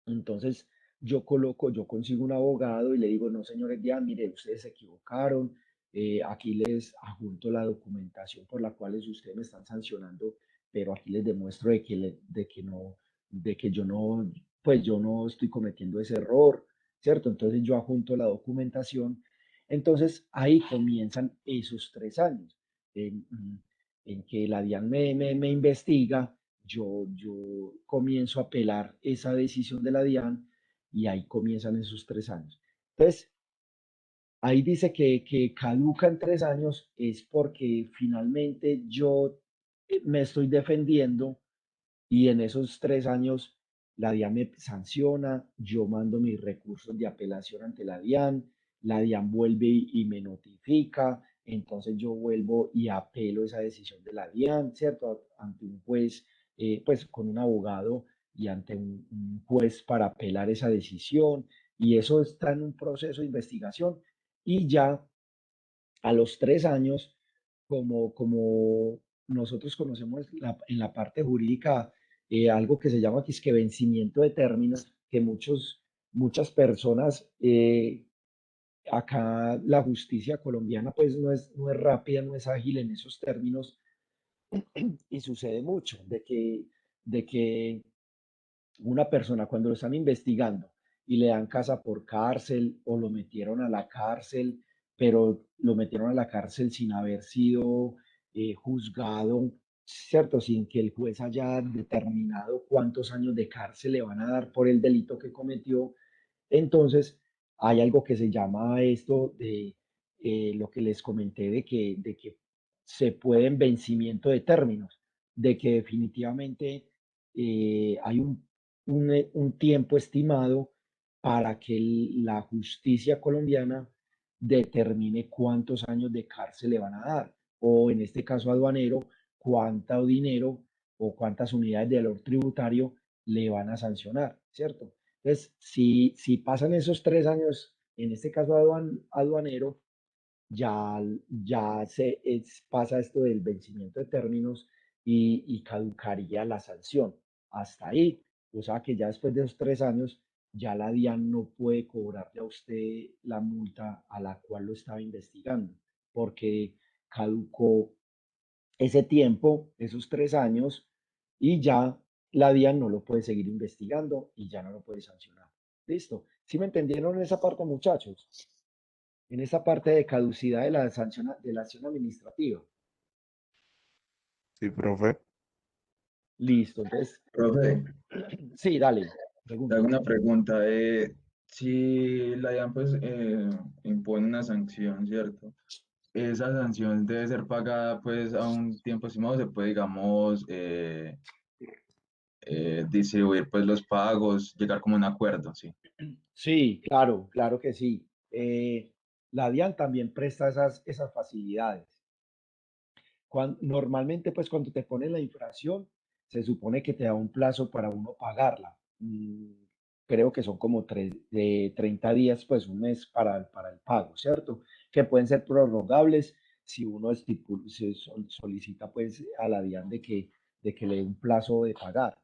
Entonces, yo consigo un abogado y le digo, no, señores, ya, mire, ustedes se equivocaron, aquí les adjunto la documentación por la cual ustedes me están sancionando, pero aquí les demuestro de que yo no, pues yo no estoy cometiendo ese error, ¿cierto? Entonces yo adjunto la documentación. Entonces ahí comienzan esos 3 años en que la DIAN me investiga, yo comienzo a apelar esa decisión de la DIAN y ahí comienzan esos 3 años. Entonces, ahí dice que caduca en 3 años es porque finalmente yo me estoy defendiendo y en esos 3 años la DIAN me sanciona, yo mando mis recursos de apelación ante la DIAN vuelve y me notifica, entonces yo vuelvo y apelo esa decisión de la DIAN, ¿cierto? Ante un juez, pues con un abogado y ante un juez para apelar esa decisión, y eso está en un proceso de investigación, y ya a los 3 años, como nosotros conocemos en la parte jurídica, algo que se llama que es que vencimiento de términos, que muchas personas, acá la justicia colombiana pues no es rápida, no es ágil en esos términos, y sucede mucho de que una persona cuando lo están investigando y le dan casa por cárcel o lo metieron a la cárcel, pero lo metieron a la cárcel sin haber sido juzgado, ¿cierto? Sin que el juez haya determinado cuántos años de cárcel le van a dar por el delito que cometió. Entonces, hay algo que se llama esto de lo que les comenté de que se puede en vencimiento de términos, de que definitivamente hay un tiempo estimado para que la justicia colombiana determine cuántos años de cárcel le van a dar, o en este caso aduanero, cuánto dinero o cuántas unidades de valor tributario le van a sancionar, ¿cierto? Entonces, si pasan esos 3 años, en este caso aduanero, ya pasa esto del vencimiento de términos y caducaría la sanción. Hasta ahí, o sea que ya después de esos 3 años, ya la DIAN no puede cobrarle a usted la multa a la cual lo estaba investigando, porque caducó ese tiempo, esos 3 años, y ya la DIAN no lo puede seguir investigando y ya no lo puede sancionar. ¿Listo? ¿Sí me entendieron en esa parte, muchachos? En esa parte de caducidad de la sanción, de la acción administrativa. Sí, profe. Listo, entonces, Profe, sí, dale, te pregunta. hago una pregunta. Si la DIAN pues impone una sanción, ¿cierto? esa sanción debe ser pagada pues a un tiempo estimado, se puede, digamos, distribuir pues los pagos, llegar como a un acuerdo, sí. Sí, claro, claro que sí. La DIAN también presta esas facilidades. Normalmente, pues cuando te ponen la infracción, se supone que te da un plazo para uno pagarla. Creo que son como de 30 días, pues un mes para el pago, ¿cierto? Que pueden ser prorrogables si uno solicita pues a la DIAN de que le dé un plazo de pagar.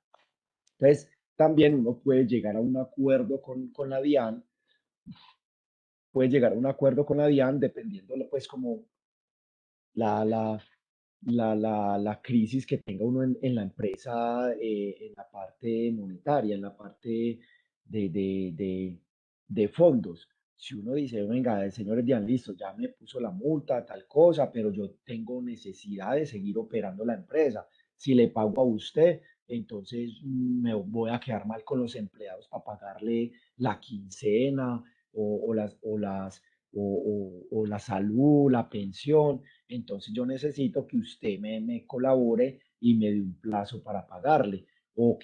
Entonces, también uno puede llegar a un acuerdo con la DIAN, puede llegar a un acuerdo con la DIAN dependiendo pues como la, la, la crisis que tenga uno en la empresa, en la parte monetaria, en la parte de fondos. Si uno dice, venga, señores, ya listo, ya me puso la multa, tal cosa, pero yo tengo necesidad de seguir operando la empresa. Si le pago a usted, entonces me voy a quedar mal con los empleados para pagarle la quincena o la salud, la pensión. Entonces yo necesito que usted me colabore y me dé un plazo para pagarle o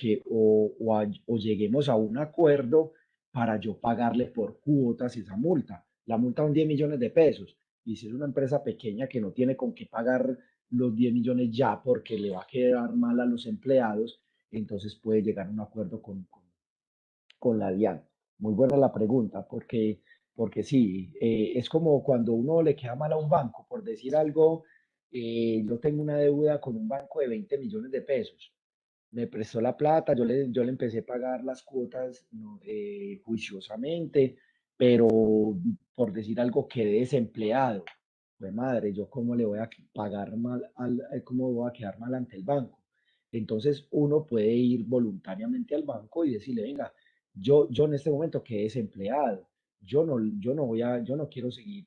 lleguemos a un acuerdo para yo pagarle por cuotas esa multa. La multa son 10 millones de pesos y si es una empresa pequeña que no tiene con qué pagar los 10 millones ya porque le va a quedar mal a los empleados, entonces puede llegar a un acuerdo con la DIAN. Muy buena la pregunta, porque sí, es como cuando uno le queda mal a un banco, por decir algo, yo tengo una deuda con un banco de 20 millones de pesos. Me prestó la plata, yo le empecé a pagar las cuotas, ¿no? Juiciosamente, pero por decir algo, quedé desempleado. Pues madre, ¿yo cómo le voy a pagar mal, cómo voy a quedar mal ante el banco? Entonces uno puede ir voluntariamente al banco y decirle, venga, yo en este momento quedé desempleado, yo no quiero seguir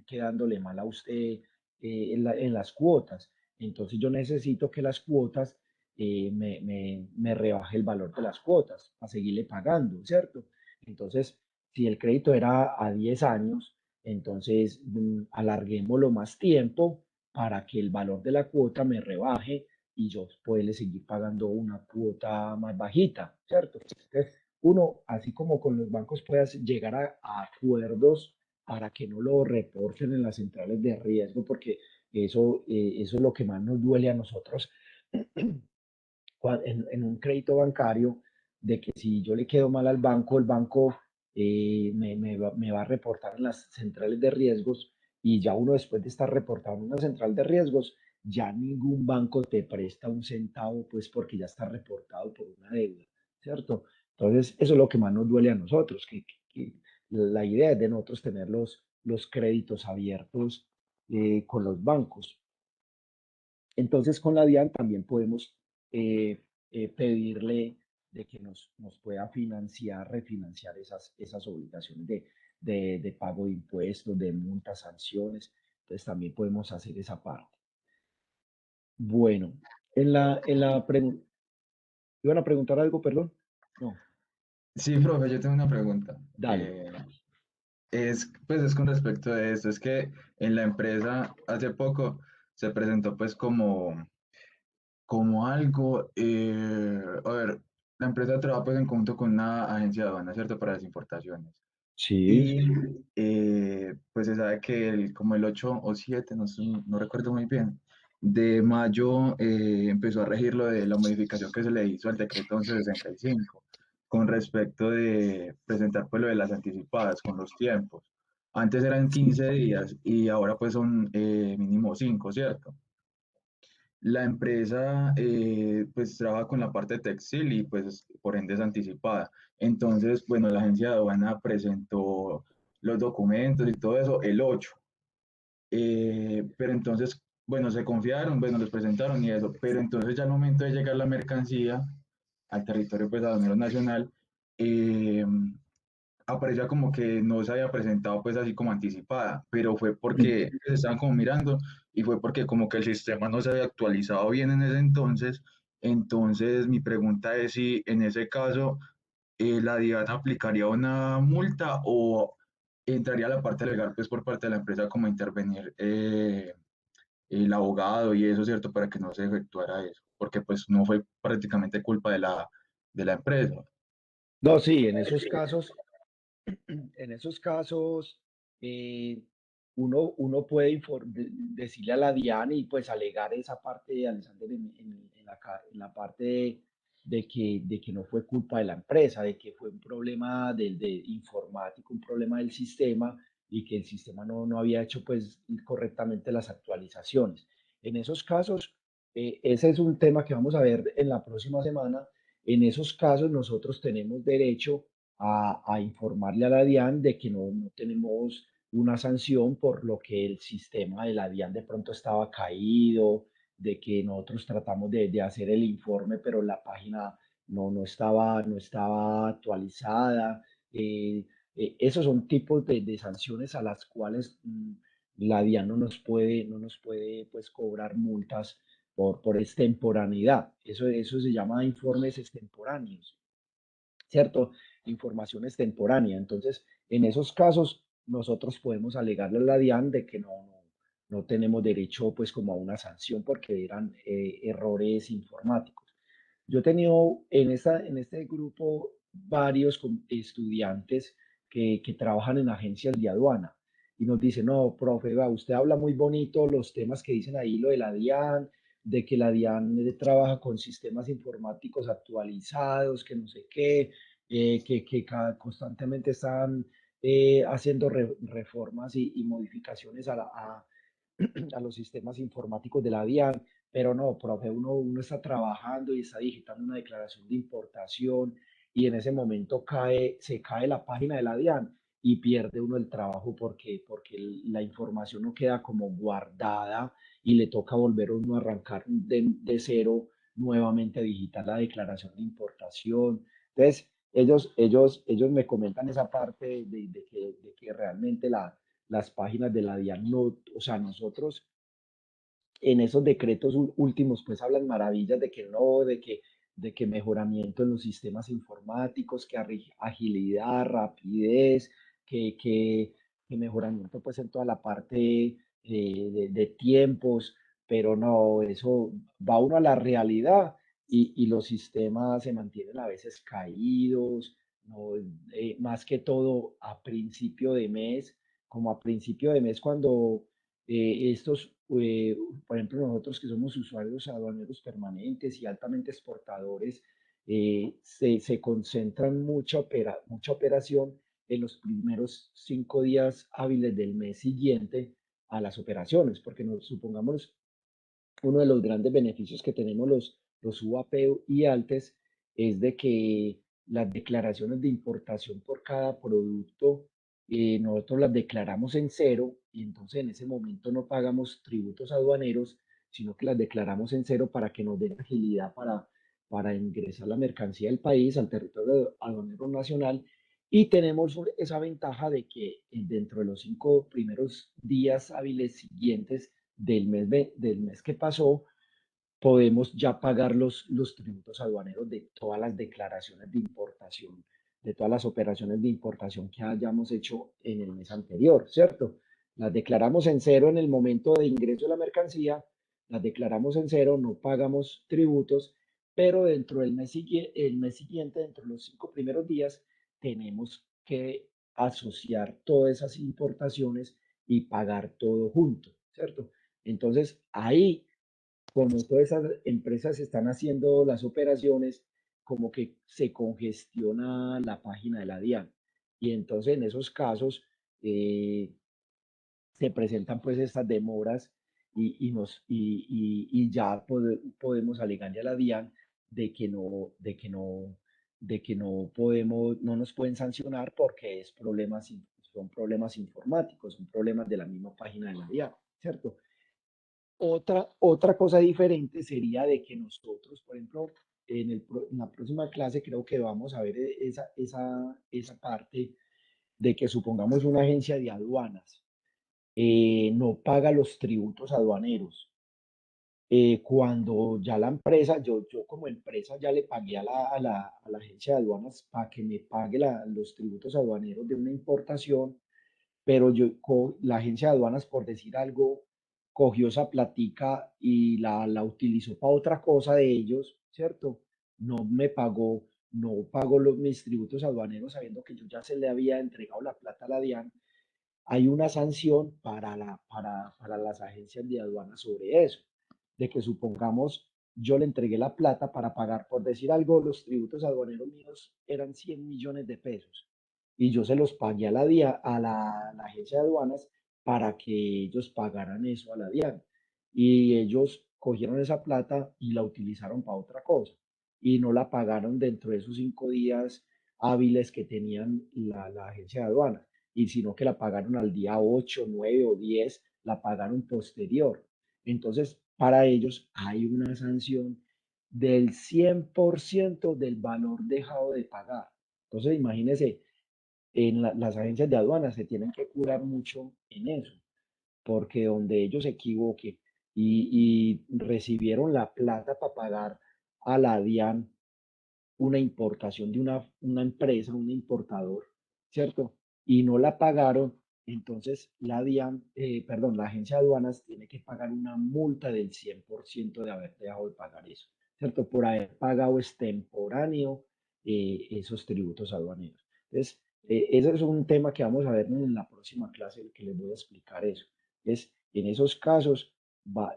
quedándole mal a usted en las cuotas. Entonces yo necesito que las cuotas me rebaje el valor de las cuotas para seguirle pagando, ¿cierto? Entonces, si el crédito era a 10 años, entonces alarguémoslo más tiempo para que el valor de la cuota me rebaje y yo pueda seguir pagando una cuota más bajita, ¿cierto? Entonces, uno, así como con los bancos, puede llegar a acuerdos para que no lo reporten en las centrales de riesgo, porque eso es lo que más nos duele a nosotros en un crédito bancario, de que si yo le quedo mal al banco, el banco me va a reportar en las centrales de riesgos y ya uno después de estar reportado en una central de riesgos, ya ningún banco te presta un centavo, pues porque ya está reportado por una deuda, ¿cierto? Entonces, eso es lo que más nos duele a nosotros, que la idea es de nosotros tener los créditos abiertos con los bancos. Entonces, con la DIAN también podemos pedirle de que nos pueda financiar, refinanciar esas obligaciones de pago de impuestos, de multas, sanciones. Entonces, también podemos hacer esa parte. Bueno, ¿iban a preguntar algo, perdón? No, Sí, profe, yo tengo una pregunta. dale. Pues es con respecto a esto, es que en la empresa hace poco se presentó pues como algo, a ver, la empresa trabaja pues en conjunto con una agencia de aduana, ¿cierto? Para las importaciones. Sí, Y pues se sabe que como el 8 o 7 no recuerdo muy bien, de mayo empezó a regir lo de la modificación que se le hizo al decreto 1165 con respecto de presentar pues lo de las anticipadas con los tiempos. Antes eran 15 días y ahora pues son mínimo 5, ¿cierto? La empresa pues trabaja con la parte textil y pues por ende es anticipada. Entonces, bueno, la agencia de aduana presentó los documentos y todo eso el 8. Pero entonces, bueno, se confiaron, bueno, los presentaron y eso, pero entonces ya al momento de llegar la mercancía al territorio pues aduanero nacional, eh, aparecía como que no se había presentado pues así como anticipada, pero fue porque se estaban como mirando y fue porque como que el sistema no se había actualizado bien en ese entonces. Entonces mi pregunta es si en ese caso la DIAN aplicaría una multa entraría la parte legal, pues por parte de la empresa, como intervenir el abogado y eso, ¿cierto? Para que no se efectuara eso, porque pues no fue prácticamente culpa de la empresa. No, sí, en esos casos, eh, uno puede decirle a la DIAN y pues alegar esa parte, Alexander, en la parte de que no fue culpa de la empresa, de que fue un problema de informático, un problema del sistema y que el sistema no había hecho pues correctamente las actualizaciones. En esos casos, ese es un tema que vamos a ver en la próxima semana. En esos casos nosotros tenemos derecho a informarle a la DIAN de que no tenemos una sanción por lo que el sistema de la DIAN de pronto estaba caído, de que nosotros tratamos de hacer el informe, pero la página no estaba actualizada. Esos son tipos de sanciones a las cuales la DIAN no nos puede pues, cobrar multas por extemporaneidad. Eso se llama informes extemporáneos, ¿cierto? Información extemporánea. Entonces, en esos casos, nosotros podemos alegarle a la DIAN de que no tenemos derecho, pues, como a una sanción porque eran errores informáticos. Yo he tenido en este grupo varios estudiantes que trabajan en agencias de aduana y nos dicen, no, profe, va, usted habla muy bonito los temas que dicen ahí, lo de la DIAN, de que la DIAN trabaja con sistemas informáticos actualizados, que no sé qué, constantemente están haciendo reformas y modificaciones a los sistemas informáticos de la DIAN, pero no, profe, uno está trabajando y está digitando una declaración de importación y en ese momento se cae la página de la DIAN y pierde uno el trabajo porque la información no queda como guardada y le toca volver a uno a arrancar de cero nuevamente a digitar la declaración de importación. Entonces, ellos me comentan esa parte de que realmente las páginas de la DIAN no, o sea, nosotros en esos decretos últimos, pues hablan maravillas de que no, de que mejoramiento en los sistemas informáticos, que agilidad, rapidez, que, que, que mejoramiento pues en toda la parte de tiempos, pero no, eso va uno a la realidad y los sistemas se mantienen a veces caídos, no, más que todo a principio de mes, como a principio de mes cuando estos, por ejemplo, nosotros que somos usuarios aduaneros permanentes y altamente exportadores, se concentran mucha operación en los primeros 5 días hábiles del mes siguiente a las operaciones, porque supongamos uno de los grandes beneficios que tenemos los UAP y ALTES es de que las declaraciones de importación por cada producto, nosotros las declaramos en cero y entonces en ese momento no pagamos tributos aduaneros, sino que las declaramos en cero para que nos den agilidad para ingresar la mercancía del país al territorio aduanero nacional. Y tenemos esa ventaja de que dentro de los 5 primeros días hábiles siguientes del mes que pasó, podemos ya pagar los tributos aduaneros de todas las declaraciones de importación, de todas las operaciones de importación que hayamos hecho en el mes anterior, ¿cierto? Las declaramos en cero en el momento de ingreso de la mercancía, las declaramos en cero, no pagamos tributos, pero dentro del el mes siguiente, dentro de los 5 primeros días, tenemos que asociar todas esas importaciones y pagar todo junto, ¿cierto? Entonces, ahí como todas esas empresas están haciendo las operaciones, como que se congestiona la página de la DIAN. Y entonces en esos casos eh, se presentan pues estas demoras y ya podemos alegarle a la DIAN de que no nos pueden sancionar porque son problemas informáticos, son problemas de la misma página de la DIAN, ¿cierto? Otra cosa diferente sería de que nosotros, por ejemplo, en la próxima clase creo que vamos a ver esa parte de que supongamos una agencia de aduanas no paga los tributos aduaneros. Cuando ya la empresa, yo como empresa ya le pagué a la agencia de aduanas para que me pague los tributos aduaneros de una importación, pero la agencia de aduanas, por decir algo, cogió esa platica y la utilizó para otra cosa de ellos, ¿cierto? No pagó mis tributos aduaneros sabiendo que yo ya se le había entregado la plata a la DIAN. Hay una sanción para las agencias de aduanas sobre eso, de que supongamos yo le entregué la plata para pagar, por decir algo, los tributos aduaneros míos eran 100 millones de pesos y yo se los pagué a la agencia de aduanas para que ellos pagaran eso a la DIAN. Y ellos cogieron esa plata y la utilizaron para otra cosa y no la pagaron dentro de esos 5 días hábiles que tenían la agencia de aduanas, y sino que la pagaron al día 8, 9 o 10, la pagaron posterior. Entonces, para ellos hay una sanción del 100% del valor dejado de pagar. Entonces, imagínense, las agencias de aduanas se tienen que curar mucho en eso, porque donde ellos se equivoquen y recibieron la plata para pagar a la DIAN una importación de una empresa, un importador, ¿cierto? Y no la pagaron, entonces la DIAN, perdón, la agencia de aduanas tiene que pagar una multa del 100% de haber dejado de pagar eso, ¿cierto? Por haber pagado extemporáneo esos tributos aduaneros. Entonces, ese es un tema que vamos a ver en la próxima clase, que les voy a explicar eso. En esos casos,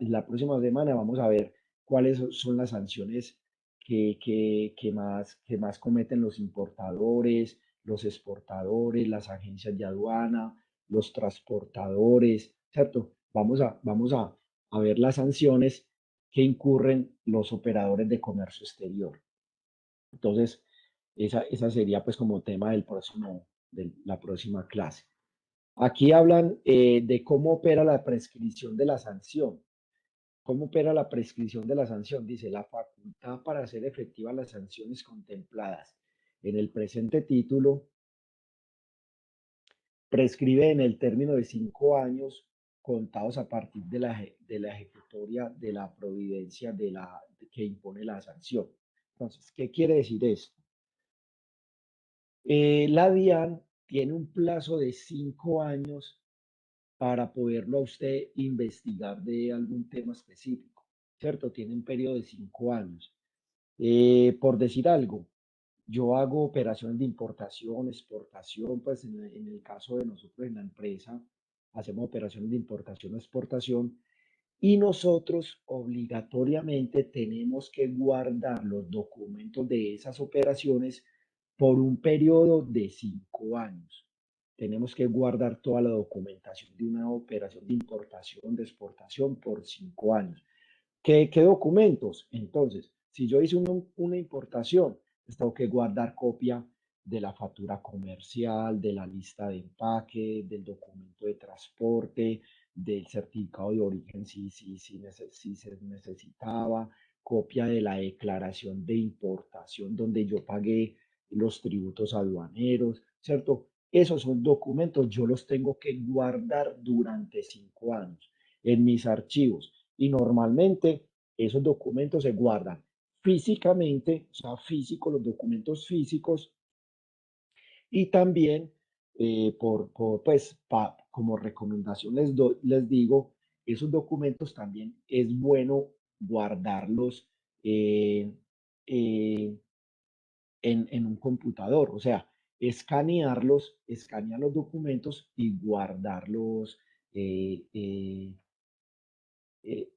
la próxima semana vamos a ver cuáles son las sanciones que más cometen los importadores, los exportadores, las agencias de aduana, los transportadores, ¿cierto? Vamos a ver las sanciones que incurren los operadores de comercio exterior. Entonces, esa sería pues como tema de la próxima clase. Aquí hablan de cómo opera la prescripción de la sanción. ¿Cómo opera la prescripción de la sanción? Dice, la facultad para hacer efectivas las sanciones contempladas en el presente título prescribe en el término de 5 años contados a partir de la ejecutoria de la providencia que impone la sanción. Entonces, ¿qué quiere decir esto? La DIAN tiene un plazo de 5 años para poderlo a usted investigar de algún tema específico, ¿cierto? Tiene un periodo de 5 años. Por decir algo, yo hago operaciones de importación, exportación, pues en el caso de nosotros en la empresa, hacemos operaciones de importación o exportación y nosotros obligatoriamente tenemos que guardar los documentos de esas operaciones por un periodo de 5 años. Tenemos que guardar toda la documentación de una operación de importación, de exportación por 5 años. ¿Qué documentos? Entonces, si yo hice una importación, pues tengo que guardar copia de la factura comercial, de la lista de empaque, del documento de transporte, del certificado de origen si se necesitaba, copia de la declaración de importación donde yo pagué los tributos aduaneros, ¿cierto? Esos son documentos, yo los tengo que guardar durante 5 años en mis archivos y normalmente esos documentos se guardan físicamente, o sea, físicos, los documentos físicos, y también como recomendación les digo, esos documentos también es bueno guardarlos eh, eh, en un computador, o sea, escanear los documentos y guardarlos eh, eh,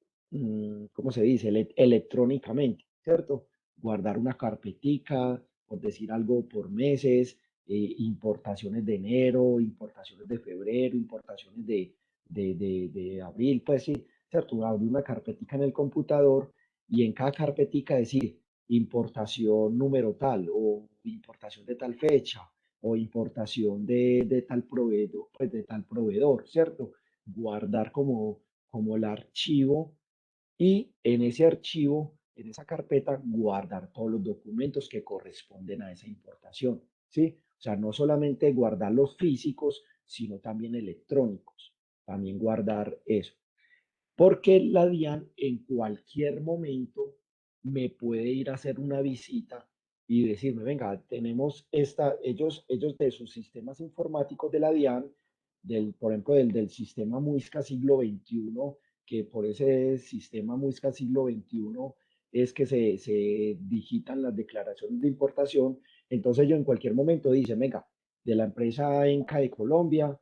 ¿cómo se dice? Electrónicamente, ¿cierto? Guardar una carpetica, por decir algo, por meses, importaciones de enero, importaciones de febrero, importaciones de abril, pues sí, ¿cierto? Abrir una carpetica en el computador y en cada carpetica decir importación número tal o importación de tal fecha o importación de tal proveedor, pues de tal proveedor, ¿cierto? Guardar como el archivo y en ese archivo, en esa carpeta, guardar todos los documentos que corresponden a esa importación, ¿sí? O sea, no solamente guardar los físicos, sino también electrónicos, también guardar eso. Porque la DIAN en cualquier momento me puede ir a hacer una visita y decirme, venga, tenemos ellos de sus sistemas informáticos de la DIAN por ejemplo, del sistema Muisca siglo XXI, que por ese sistema Muisca siglo XXI es que se digitan las declaraciones de importación. Entonces ellos en cualquier momento dicen, venga, de la empresa Enca de Colombia,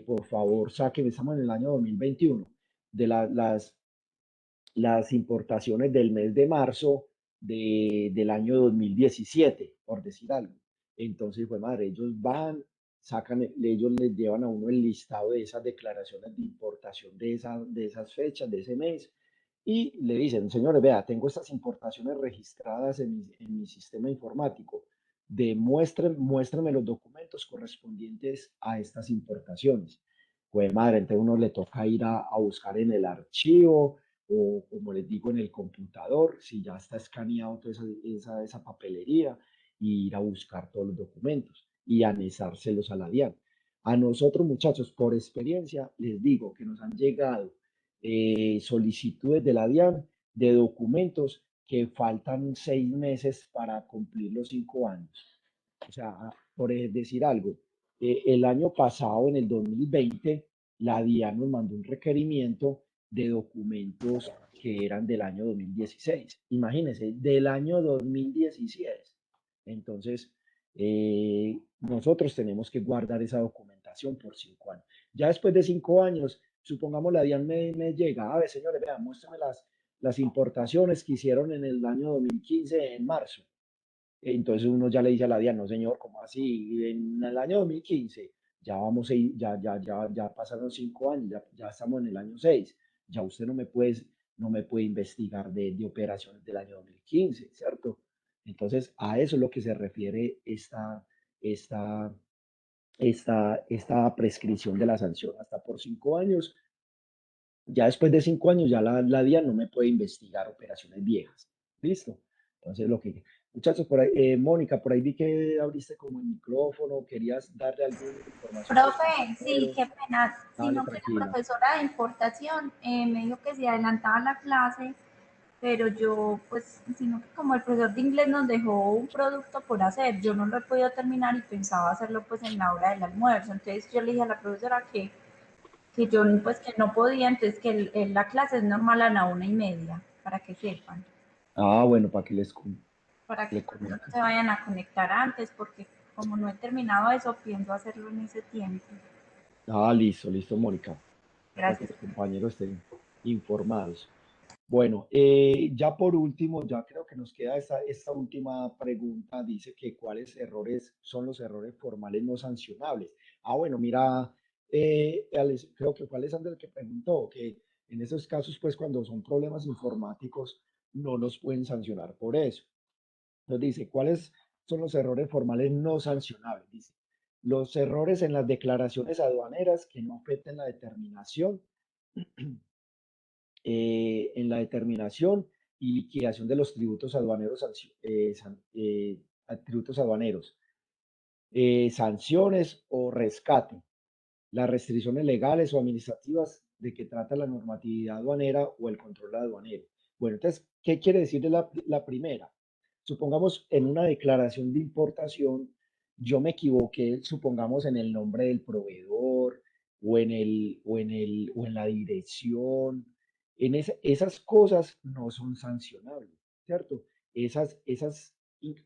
por favor, saquen, estamos en el año 2021, de las importaciones del mes de marzo del año 2017, por decir algo. Entonces, pues madre, ellos van, sacan, ellos les llevan a uno el listado de esas declaraciones de importación de esas fechas, de ese mes, y le dicen, señores, vea, tengo estas importaciones registradas en mi sistema informático. Muéstrenme los documentos correspondientes a estas importaciones. Pues madre, entonces uno le toca ir a buscar en el archivo, o como les digo, en el computador, si ya está escaneado toda esa papelería, y ir a buscar todos los documentos y anexárselos a la DIAN. A nosotros, muchachos, por experiencia, les digo que nos han llegado solicitudes de la DIAN de documentos que faltan 6 meses para cumplir los 5 años. O sea, por decir algo, el año pasado, en el 2020, la DIAN nos mandó un requerimiento de documentos que eran del año 2016. Imagínense, del año 2016. Entonces, nosotros tenemos que guardar esa documentación por 5 años. Ya después de 5 años, supongamos la DIAN me llega, a ver, señores, vean, muéstrame las importaciones que hicieron en el año 2015 en marzo. Entonces uno ya le dice a la DIAN, no señor, ¿cómo así? En el año 2015 ya vamos ya pasaron 5 años, ya estamos en el año 6, ya usted no me puede investigar de operaciones del año 2015, ¿cierto? Entonces a eso es lo que se refiere esta, esta prescripción de la sanción, hasta por 5 años. Ya después de 5 años, ya la DIAN no me puede investigar operaciones viejas. ¿Listo? Entonces, muchachos, por ahí, Mónica, por ahí vi que abriste como el micrófono, querías darle alguna información. Profe, sí, qué pena, Dale, sino que la tranquila. profesora de importación me dijo que se adelantaba la clase, pero yo, pues, sino que como el profesor de inglés nos dejó un producto por hacer, yo no lo he podido terminar y pensaba hacerlo pues en la hora del almuerzo. Entonces yo le dije a la profesora que yo pues que no podía, entonces que la clase es normal a la 1:30, para que sepan, Ah, bueno, para que para que le pues, no comente. se vayan a conectar antes, porque como no he terminado eso, pienso hacerlo en ese tiempo. Ah, listo, Mónica, para que Gracias. los compañeros estén informados. Bueno, ya por último, ya creo que nos queda esta última pregunta. Dice que cuáles errores son los errores formales no sancionables. Ah, bueno, mira, creo que fue Alexander el que preguntó que en esos casos, pues cuando son problemas informáticos, no los pueden sancionar por eso. Entonces dice, ¿cuáles son los errores formales no sancionables? Dice, los errores en las declaraciones aduaneras que no afecten la determinación en la determinación y liquidación de los tributos aduaneros, tributos aduaneros, sanciones o rescate, las restricciones legales o administrativas de que trata la normatividad aduanera o el control aduanero. Bueno, entonces, ¿qué quiere decir de la primera? Supongamos en una declaración de importación, yo me equivoqué, supongamos en el nombre del proveedor o en la dirección. Esas cosas no son sancionables, ¿cierto?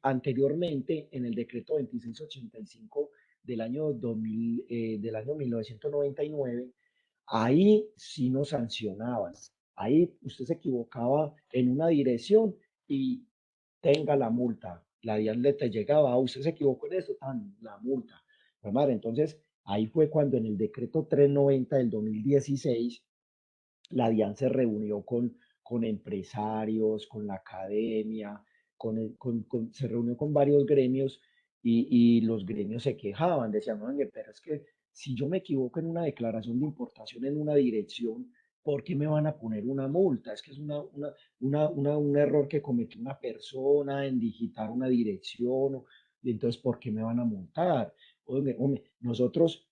Anteriormente, en el decreto 2685 del año 1999, ahí sí nos sancionaban. Ahí usted se equivocaba en una dirección y tenga la multa. La DIAN le te llegaba, usted se equivocó en eso, tan la multa. Pues, madre, entonces, ahí fue cuando en el decreto 390 del 2016, la DIAN se reunió con empresarios, con la academia, se reunió con varios gremios, y los gremios se quejaban, decían, no, pero es que si yo me equivoco en una declaración de importación en una dirección, ¿por qué me van a poner una multa? Es que es un error que cometió una persona en digitar una dirección, y entonces, ¿por qué me van a multar? Hombre, nosotros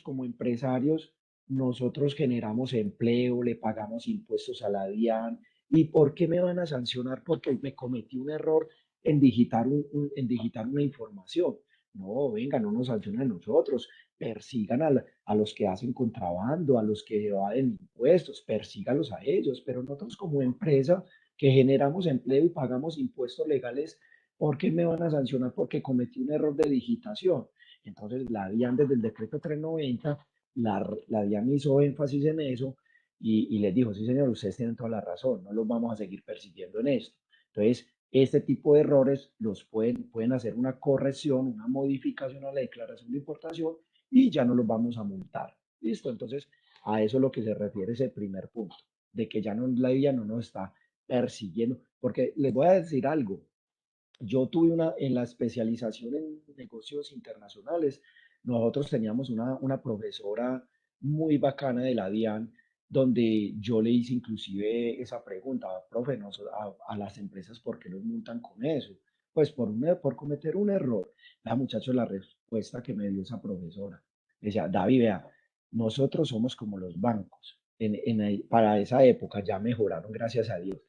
como empresarios, nosotros generamos empleo, le pagamos impuestos a la DIAN. ¿Y por qué me van a sancionar? Porque me cometí un error en digitar una información. No, venga, no nos sancionen a nosotros. persigan a los que hacen contrabando, a los que evaden impuestos, persígalos a ellos, pero nosotros como empresa que generamos empleo y pagamos impuestos legales, ¿por qué me van a sancionar porque cometí un error de digitación? Entonces la DIAN desde el decreto 390, la DIAN hizo énfasis en eso y les dijo, sí señor, ustedes tienen toda la razón, no los vamos a seguir persiguiendo en esto. Entonces, este tipo de errores los pueden hacer una corrección, una modificación a la declaración de importación y ya no los vamos a multar. ¿Listo? Entonces, a eso es lo que se refiere ese primer punto, de que ya no, la DIAN no nos está persiguiendo, porque les voy a decir algo, yo tuve en la especialización en negocios internacionales, nosotros teníamos una profesora muy bacana de la DIAN, donde yo le hice inclusive esa pregunta, profe, a las empresas, ¿por qué nos multan con eso? Pues por cometer un error. La muchacha, la respuesta que me dio esa profesora, decía, David, vea, nosotros somos como los bancos. Para esa época ya mejoraron, gracias a Dios.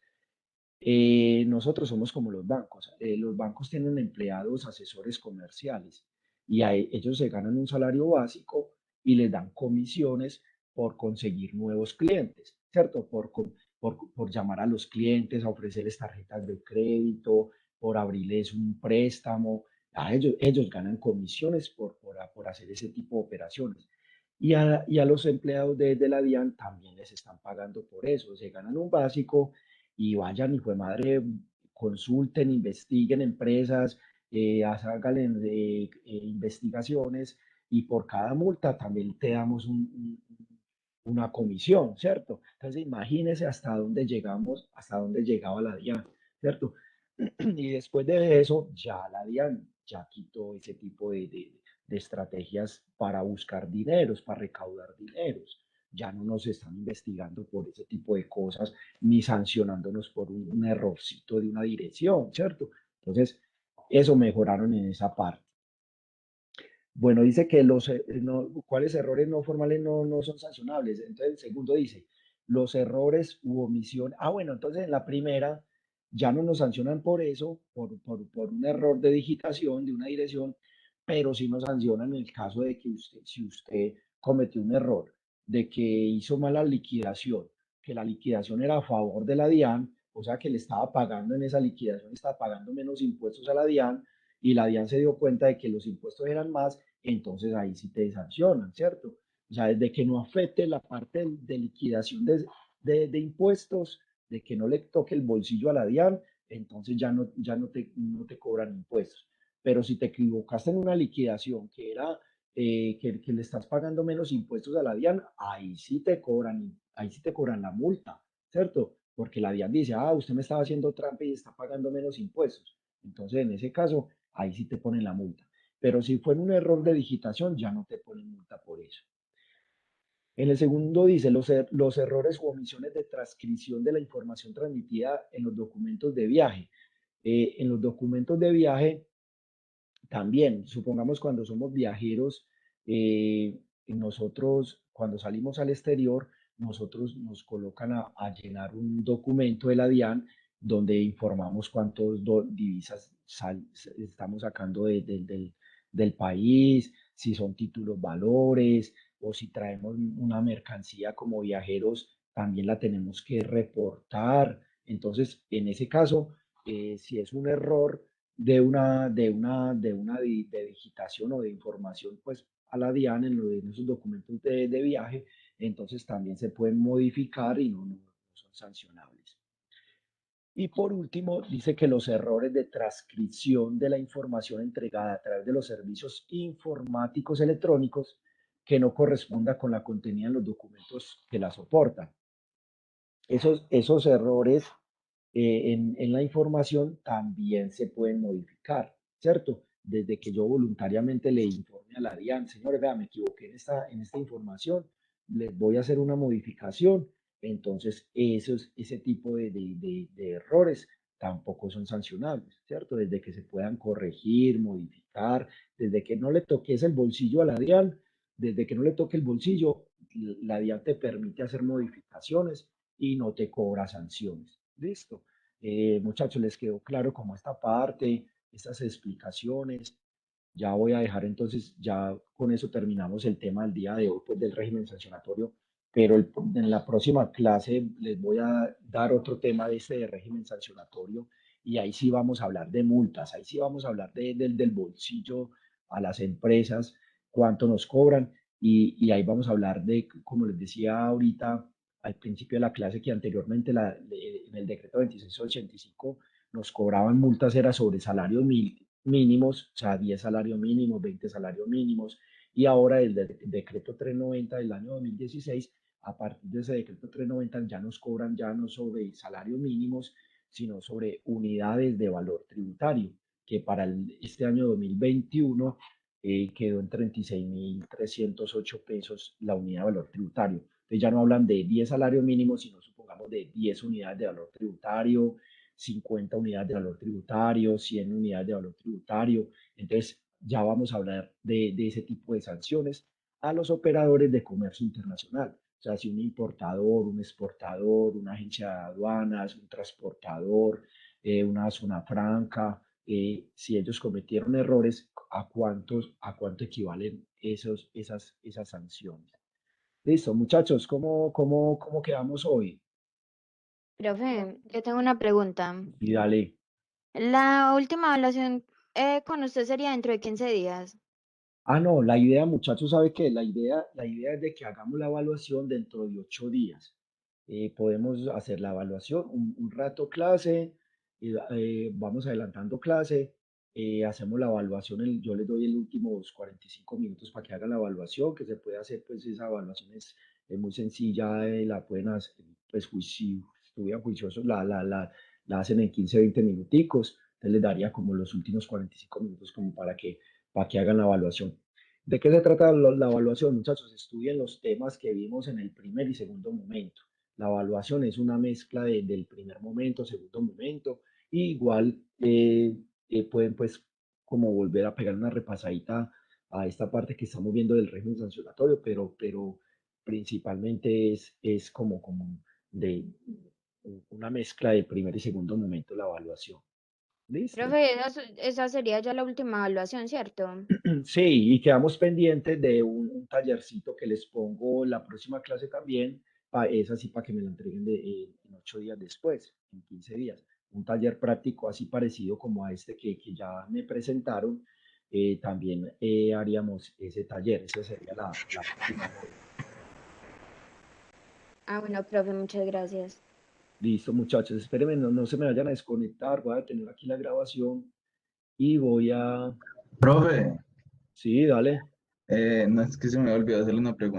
Nosotros somos como los bancos. Los bancos tienen empleados, asesores comerciales, y ellos se ganan un salario básico y les dan comisiones por conseguir nuevos clientes, ¿cierto? Por llamar a los clientes, a ofrecerles tarjetas de crédito, por abrirles un préstamo. A ellos ganan comisiones por hacer ese tipo de operaciones. Y a los empleados de la DIAN también les están pagando por eso. Se ganan un básico y vayan, hijo de madre, consulten, investiguen empresas, háganle investigaciones y por cada multa también te damos una comisión, ¿cierto? Entonces imagínense hasta dónde llegamos, hasta dónde llegaba la DIAN, ¿cierto? Y después de eso, ya la DIAN ya quitó ese tipo de estrategias para buscar dineros, para recaudar dineros. Ya no nos están investigando por ese tipo de cosas, ni sancionándonos por un errorcito de una dirección, ¿cierto? Entonces, eso mejoraron en esa parte. Bueno, dice que cuáles errores no formales no son sancionables. Entonces, el segundo dice, los errores u omisión. Ah, bueno, entonces en la primera ya no nos sancionan por eso, por un error de digitación de una dirección, pero sí nos sancionan en el caso de que si usted cometió un error, de que hizo mala liquidación, que la liquidación era a favor de la DIAN, o sea que le estaba pagando en esa liquidación, estaba pagando menos impuestos a la DIAN, y la DIAN se dio cuenta de que los impuestos eran más, entonces ahí sí te sancionan, ¿cierto? O sea, desde que no afecte la parte de liquidación de impuestos, de que no le toque el bolsillo a la DIAN, entonces ya no te cobran impuestos. Pero si te equivocaste en una liquidación que era que le estás pagando menos impuestos a la DIAN, ahí sí te cobran la multa, ¿cierto? Porque la DIAN dice, usted me estaba haciendo trampa y está pagando menos impuestos. Entonces, en ese caso, ahí sí te ponen la multa. Pero si fue en un error de digitación, ya no te ponen multa por eso. En el segundo dice, los errores u omisiones de transcripción de la información transmitida en los documentos de viaje. En los documentos de viaje, también, supongamos cuando somos viajeros, nosotros cuando salimos al exterior, nosotros nos colocan a llenar un documento de la DIAN donde informamos cuántos divisas estamos sacando del país, si son títulos valores o si traemos una mercancía como viajeros, también la tenemos que reportar. Entonces, en ese caso, si es un error de digitación o de información, pues a la DIAN en esos documentos de viaje, entonces también se pueden modificar y no son sancionables. Y por último, dice que los errores de transcripción de la información entregada a través de los servicios informáticos electrónicos que no corresponda con la contenida en los documentos que la soportan. Esos errores en la información también se pueden modificar, ¿cierto? Desde que yo voluntariamente le informe a la DIAN, señores, vea, me equivoqué en esta información, les voy a hacer una modificación. Entonces, ese tipo de errores tampoco son sancionables, ¿cierto? Desde que se puedan corregir, modificar, desde que no le toques el bolsillo a la DIAN, desde que no le toque el bolsillo, la DIAN te permite hacer modificaciones y no te cobra sanciones. Listo. Muchachos, les quedó claro cómo esta parte, estas explicaciones. Ya voy a dejar entonces, ya con eso terminamos el tema del día de hoy, pues del régimen sancionatorio, pero en la próxima clase les voy a dar otro tema de este de régimen sancionatorio y ahí sí vamos a hablar de multas, ahí sí vamos a hablar del bolsillo a las empresas, cuánto nos cobran y ahí vamos a hablar de, como les decía ahorita al principio de la clase, que anteriormente en el decreto 2685 nos cobraban multas, era sobre salarios mínimos, o sea, 10 salarios mínimos, 20 salarios mínimos, y ahora el decreto 390 del año 2016, a partir de ese decreto 390 ya nos cobran ya no sobre salarios mínimos, sino sobre unidades de valor tributario, que para este año 2021 quedó en 36.308 pesos la unidad de valor tributario. Entonces ya no hablan de 10 salarios mínimos, sino supongamos de 10 unidades de valor tributario, 50 unidades de valor tributario, 100 unidades de valor tributario. Entonces, ya vamos a hablar de ese tipo de sanciones a los operadores de comercio internacional. O sea, si un importador, un exportador, una agencia de aduanas, un transportador, una zona franca, si ellos cometieron errores, a cuánto equivalen esas sanciones? Listo, muchachos, ¿cómo quedamos hoy? Profe, yo tengo una pregunta. Y dale. La última evaluación con usted sería dentro de 15 días. Ah, no, la idea, muchachos, ¿sabe qué? La idea es de que hagamos la evaluación dentro de 8 días. Podemos hacer la evaluación, un rato clase, vamos adelantando clase, hacemos la evaluación, yo les doy el últimos 45 minutos para que hagan la evaluación, que se puede hacer, pues esa evaluación es muy sencilla, la pueden hacer, pues si estuvieran juiciosos, la hacen en 15, 20 minuticos, entonces les daría como los últimos 45 minutos como para que hagan la evaluación. ¿De qué se trata la evaluación, muchachos? Estudien los temas que vimos en el primer y segundo momento. La evaluación es una mezcla del primer momento, segundo momento, y igual pueden pues como volver a pegar una repasadita a esta parte que estamos viendo del régimen sancionatorio, pero principalmente es como de una mezcla de primer y segundo momento la evaluación. ¿Listo? Profe, esa sería ya la última evaluación, ¿cierto? Sí, y quedamos pendientes de un tallercito que les pongo la próxima clase también, es así para que me lo entreguen en 8 días después, en 15 días. Un taller práctico así parecido como a este que ya me presentaron, también haríamos ese taller, esa sería la próxima prueba. Ah, bueno, profe, muchas gracias. Listo, muchachos, espérenme, no se me vayan a desconectar, voy a tener aquí la grabación y voy a... Profe, Sí, dale. no es que se me olvidó hacerle una pregunta.